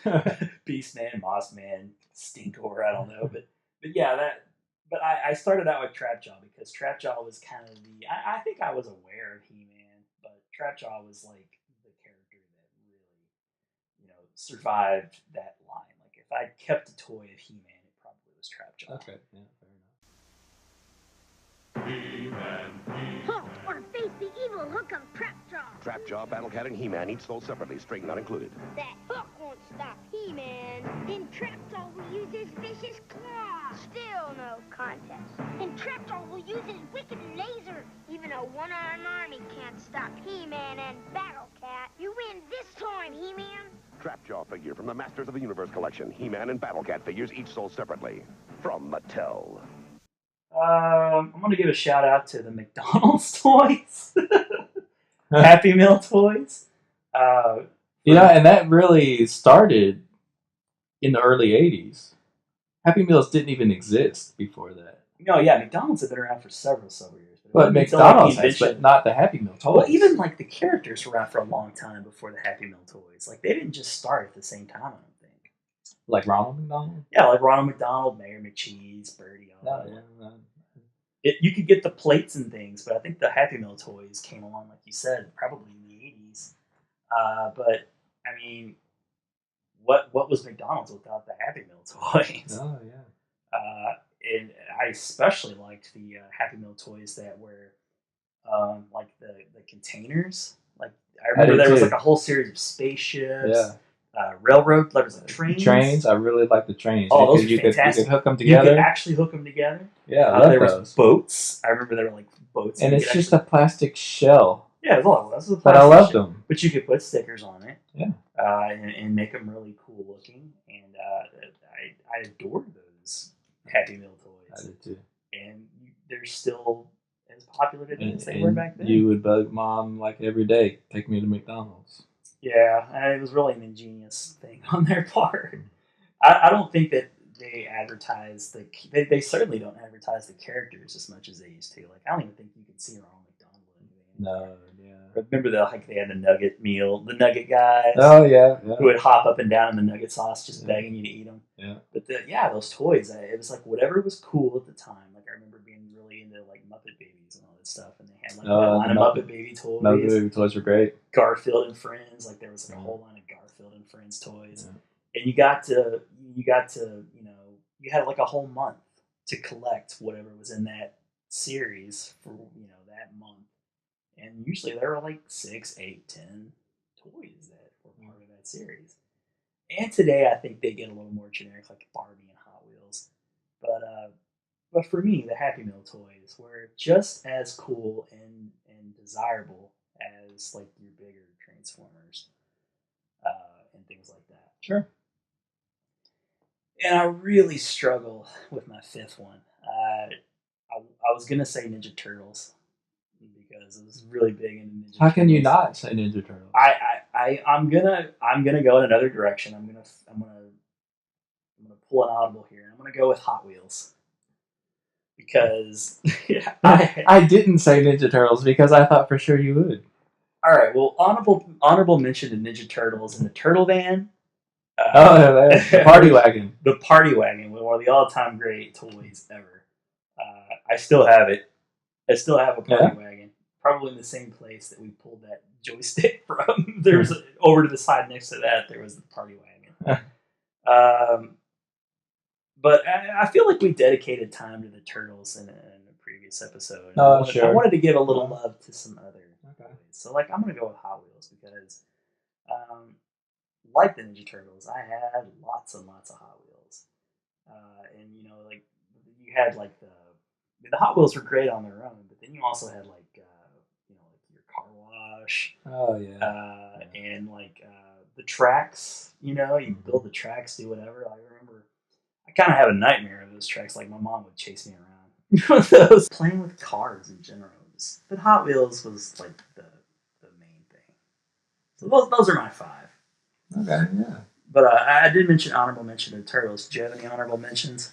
Speaker 1: Beast Man, Moss Man, Stinkor. I don't know, but yeah, that. But I started out with Trapjaw because Trapjaw was kind of the. I think I was aware of He-Man, but Trapjaw was like the character that really, survived that line. Like if I kept a toy of He-Man, it probably was Trapjaw.
Speaker 2: Okay, yeah, fair enough.
Speaker 7: Halt or face the evil hook of Trapjaw.
Speaker 9: Trapjaw, Battlecat, and He-Man each sold separately, straight not included.
Speaker 7: That hook won't stop He-Man. Then Trapjaw will use his vicious claw. Still no contest. Then Trapjaw will use his wicked laser. Even a one-armed army can't stop He-Man and Battlecat. You win this time, He-Man.
Speaker 9: Trapjaw figure from the Masters of the Universe collection. He-Man and Battlecat figures each sold separately. From Mattel.
Speaker 1: I'm going to give a shout out to the McDonald's toys. Happy Meal toys.
Speaker 2: And that really started in the early 80s. Happy Meals didn't even exist before that.
Speaker 1: No, yeah, McDonald's have been around for several years.
Speaker 2: But McDonald's has, but not the Happy Meal toys.
Speaker 1: Well, even like the characters were around for a long time before the Happy Meal toys. Like they didn't just start at the same time, I don't think.
Speaker 2: Like Ronald McDonald?
Speaker 1: Yeah, like Ronald McDonald, Mayor McCheese, Birdie. You could get the plates and things, but I think the Happy Meal toys came along, like you said, probably in the 80s. But I mean, what was McDonald's without the Happy Meal toys?
Speaker 2: Oh yeah.
Speaker 1: And I especially liked the Happy Meal toys that were like the containers. Like I remember there was like a whole series of spaceships.
Speaker 2: Yeah.
Speaker 1: Railroad. There was like trains.
Speaker 2: Trains. I really like the trains.
Speaker 1: Oh, those
Speaker 2: you
Speaker 1: were fantastic.
Speaker 2: You could hook them together.
Speaker 1: You could actually hook them together.
Speaker 2: Yeah,
Speaker 1: there was boats. I remember there were like boats.
Speaker 2: And it's just a plastic shell.
Speaker 1: Yeah, it was a plastic
Speaker 2: but I loved them.
Speaker 1: But you could put stickers on it.
Speaker 2: Yeah.
Speaker 1: And make them really cool looking. And I adored those Happy Meal toys.
Speaker 2: I did too.
Speaker 1: And they're still as popular today as they were back then.
Speaker 2: You would bug Mom like every day, take me to McDonald's.
Speaker 1: Yeah, and it was really an ingenious thing on their part. I don't think that they advertise they certainly don't advertise the characters as much as they used to. Like I don't even think you could see Ronald McDonald anywhere.
Speaker 2: No, yeah.
Speaker 1: Remember they had the nugget meal, the nugget guys.
Speaker 2: Oh yeah,
Speaker 1: who would hop up and down in the nugget sauce, just begging you to eat them.
Speaker 2: Yeah.
Speaker 1: But those toys, it was like whatever was cool at the time. Like I remember being really into like Muppet Babies and all that stuff, and they had like a line of Muppet Baby toys.
Speaker 2: Muppet Baby toys were great.
Speaker 1: Garfield and Friends, like there was like a whole line of Garfield and Friends toys, and you got to you had like a whole month to collect whatever was in that series for that month. And usually there were like 6, 8, 10 toys that were part of that series. And today I think they get a little more generic, like Barbie and Hot Wheels. But for me, the Happy Meal toys were just as cool and desirable as like your bigger Transformers and things like that.
Speaker 2: Sure.
Speaker 1: And I really struggle with my fifth one. I was gonna say Ninja Turtles because it was really big into Ninja Turtles.
Speaker 2: How can you not say Ninja Turtles?
Speaker 1: I'm gonna go in another direction. I'm gonna pull an audible here. I'm gonna go with Hot Wheels because
Speaker 2: I didn't say Ninja Turtles because I thought for sure you would.
Speaker 1: All right. Well, honorable mention to Ninja Turtles and the Turtle Van.
Speaker 2: The Party Wagon.
Speaker 1: The Party Wagon, one of the all-time great toys ever. I still have it. I still have a Party Wagon. Probably in the same place that we pulled that joystick from. There was over to the side next to that. There was the Party Wagon. But I feel like we dedicated time to the Turtles in a previous episode.
Speaker 2: Sure.
Speaker 1: I wanted to give a little love to some other toys. So, like, I'm going to go with Hot Wheels because, like the Ninja Turtles, I had lots and lots of Hot Wheels. And, you know, like, you had, like, the Hot Wheels were great on their own, but then you also had, like, you know, like your car wash.
Speaker 2: Oh, yeah.
Speaker 1: And, like, the tracks, you know, you build the tracks, do whatever. I remember I kind of had a nightmare of those tracks. Like, my mom would chase me around. Those playing with cars in general. But Hot Wheels was, like, the main thing. So those are my five.
Speaker 2: Okay, yeah.
Speaker 1: But I did mention honorable mention to Turtles. Do you have any honorable mentions?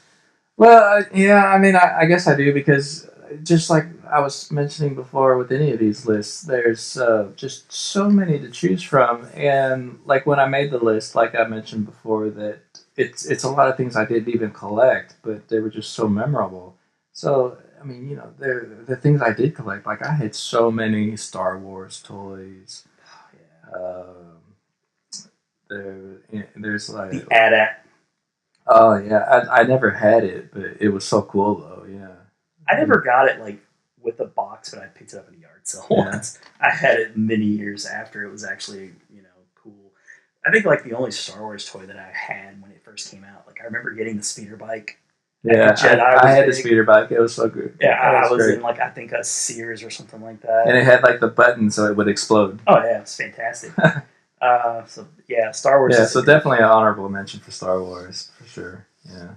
Speaker 2: Well, yeah, I mean, I guess I do because just like I was mentioning before with any of these lists, there's just so many to choose from. And like when I made the list, like I mentioned before, that it's a lot of things I didn't even collect, but they were just so memorable. So, I mean, you know, the things I did collect, like I had so many Star Wars toys. There's like...
Speaker 1: The AT-AT.
Speaker 2: Oh, yeah. I never had it, but it was so cool, though, yeah.
Speaker 1: I never got it, like, with a box, but I picked it up at a yard sale once. I had it many years after it was actually, you know, cool. I think, like, the only Star Wars toy that I had when it first came out, like, I remember getting the speeder bike.
Speaker 2: Yeah, I had the speeder bike. It was so good.
Speaker 1: Yeah, I was in, like, I think a Sears or something like that.
Speaker 2: And it had, like, the button so it would explode.
Speaker 1: Oh, yeah, it's fantastic. So, yeah, Star Wars.
Speaker 2: Yeah, so definitely an honorable mention for Star Wars, for sure. Yeah.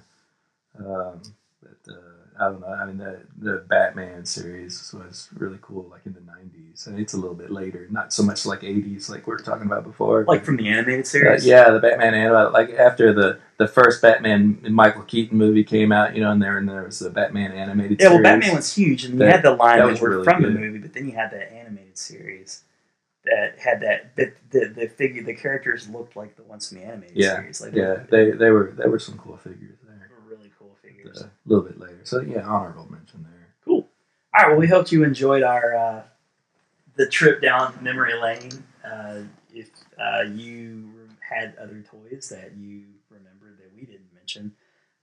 Speaker 2: I don't know. I mean, the Batman series was really cool, like in the 90s. And it's a little bit later, not so much like 80s, like we were talking about before.
Speaker 1: Like from the animated series?
Speaker 2: Yeah, the Batman animated. Like after the first Batman Michael Keaton movie came out, you know, and there was the Batman animated series.
Speaker 1: Yeah, well, Batman was huge. And you had the line that were
Speaker 2: really
Speaker 1: from
Speaker 2: good.
Speaker 1: the movie, but then you had the animated series that had the characters looked like the ones from the animated series. Like,
Speaker 2: they were some cool figures there.
Speaker 1: Really cool figures.
Speaker 2: A little bit later. So, yeah, honorable mention there.
Speaker 1: Cool. All right, well, we hope you enjoyed our the trip down memory lane. If you had other toys that you remembered that we didn't mention,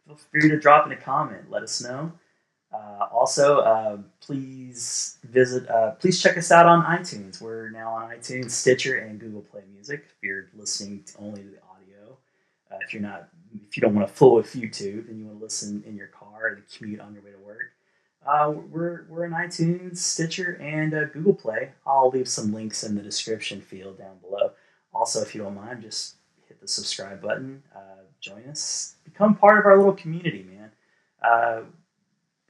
Speaker 1: feel free to drop in a comment. Let us know. Also, please please check us out on iTunes. We're now on iTunes, Stitcher, and Google Play Music. If you're listening only to the audio, if you don't want to fool with YouTube and you want to listen in your car or the commute on your way to work, we're in iTunes, Stitcher, and Google Play. I'll leave some links in the description field down below. Also, if you don't mind, just hit the subscribe button. Join us. Become part of our little community, man.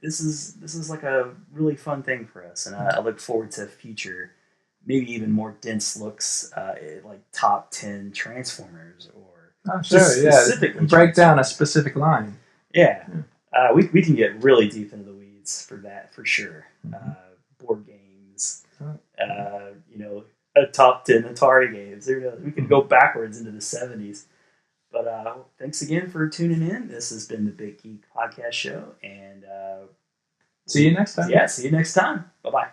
Speaker 1: This is like a really fun thing for us, and I look forward to future, maybe even more dense looks, like top 10 Transformers or
Speaker 2: break down a specific line.
Speaker 1: Yeah. We can get really deep into the weeds for that for sure. Board games, you know, a top 10 Atari games. We can go backwards into the 70s. But thanks again for tuning in. This has been the BitGeek Podcast Show, and
Speaker 2: see you next time.
Speaker 1: Yeah, see you next time. Bye-bye.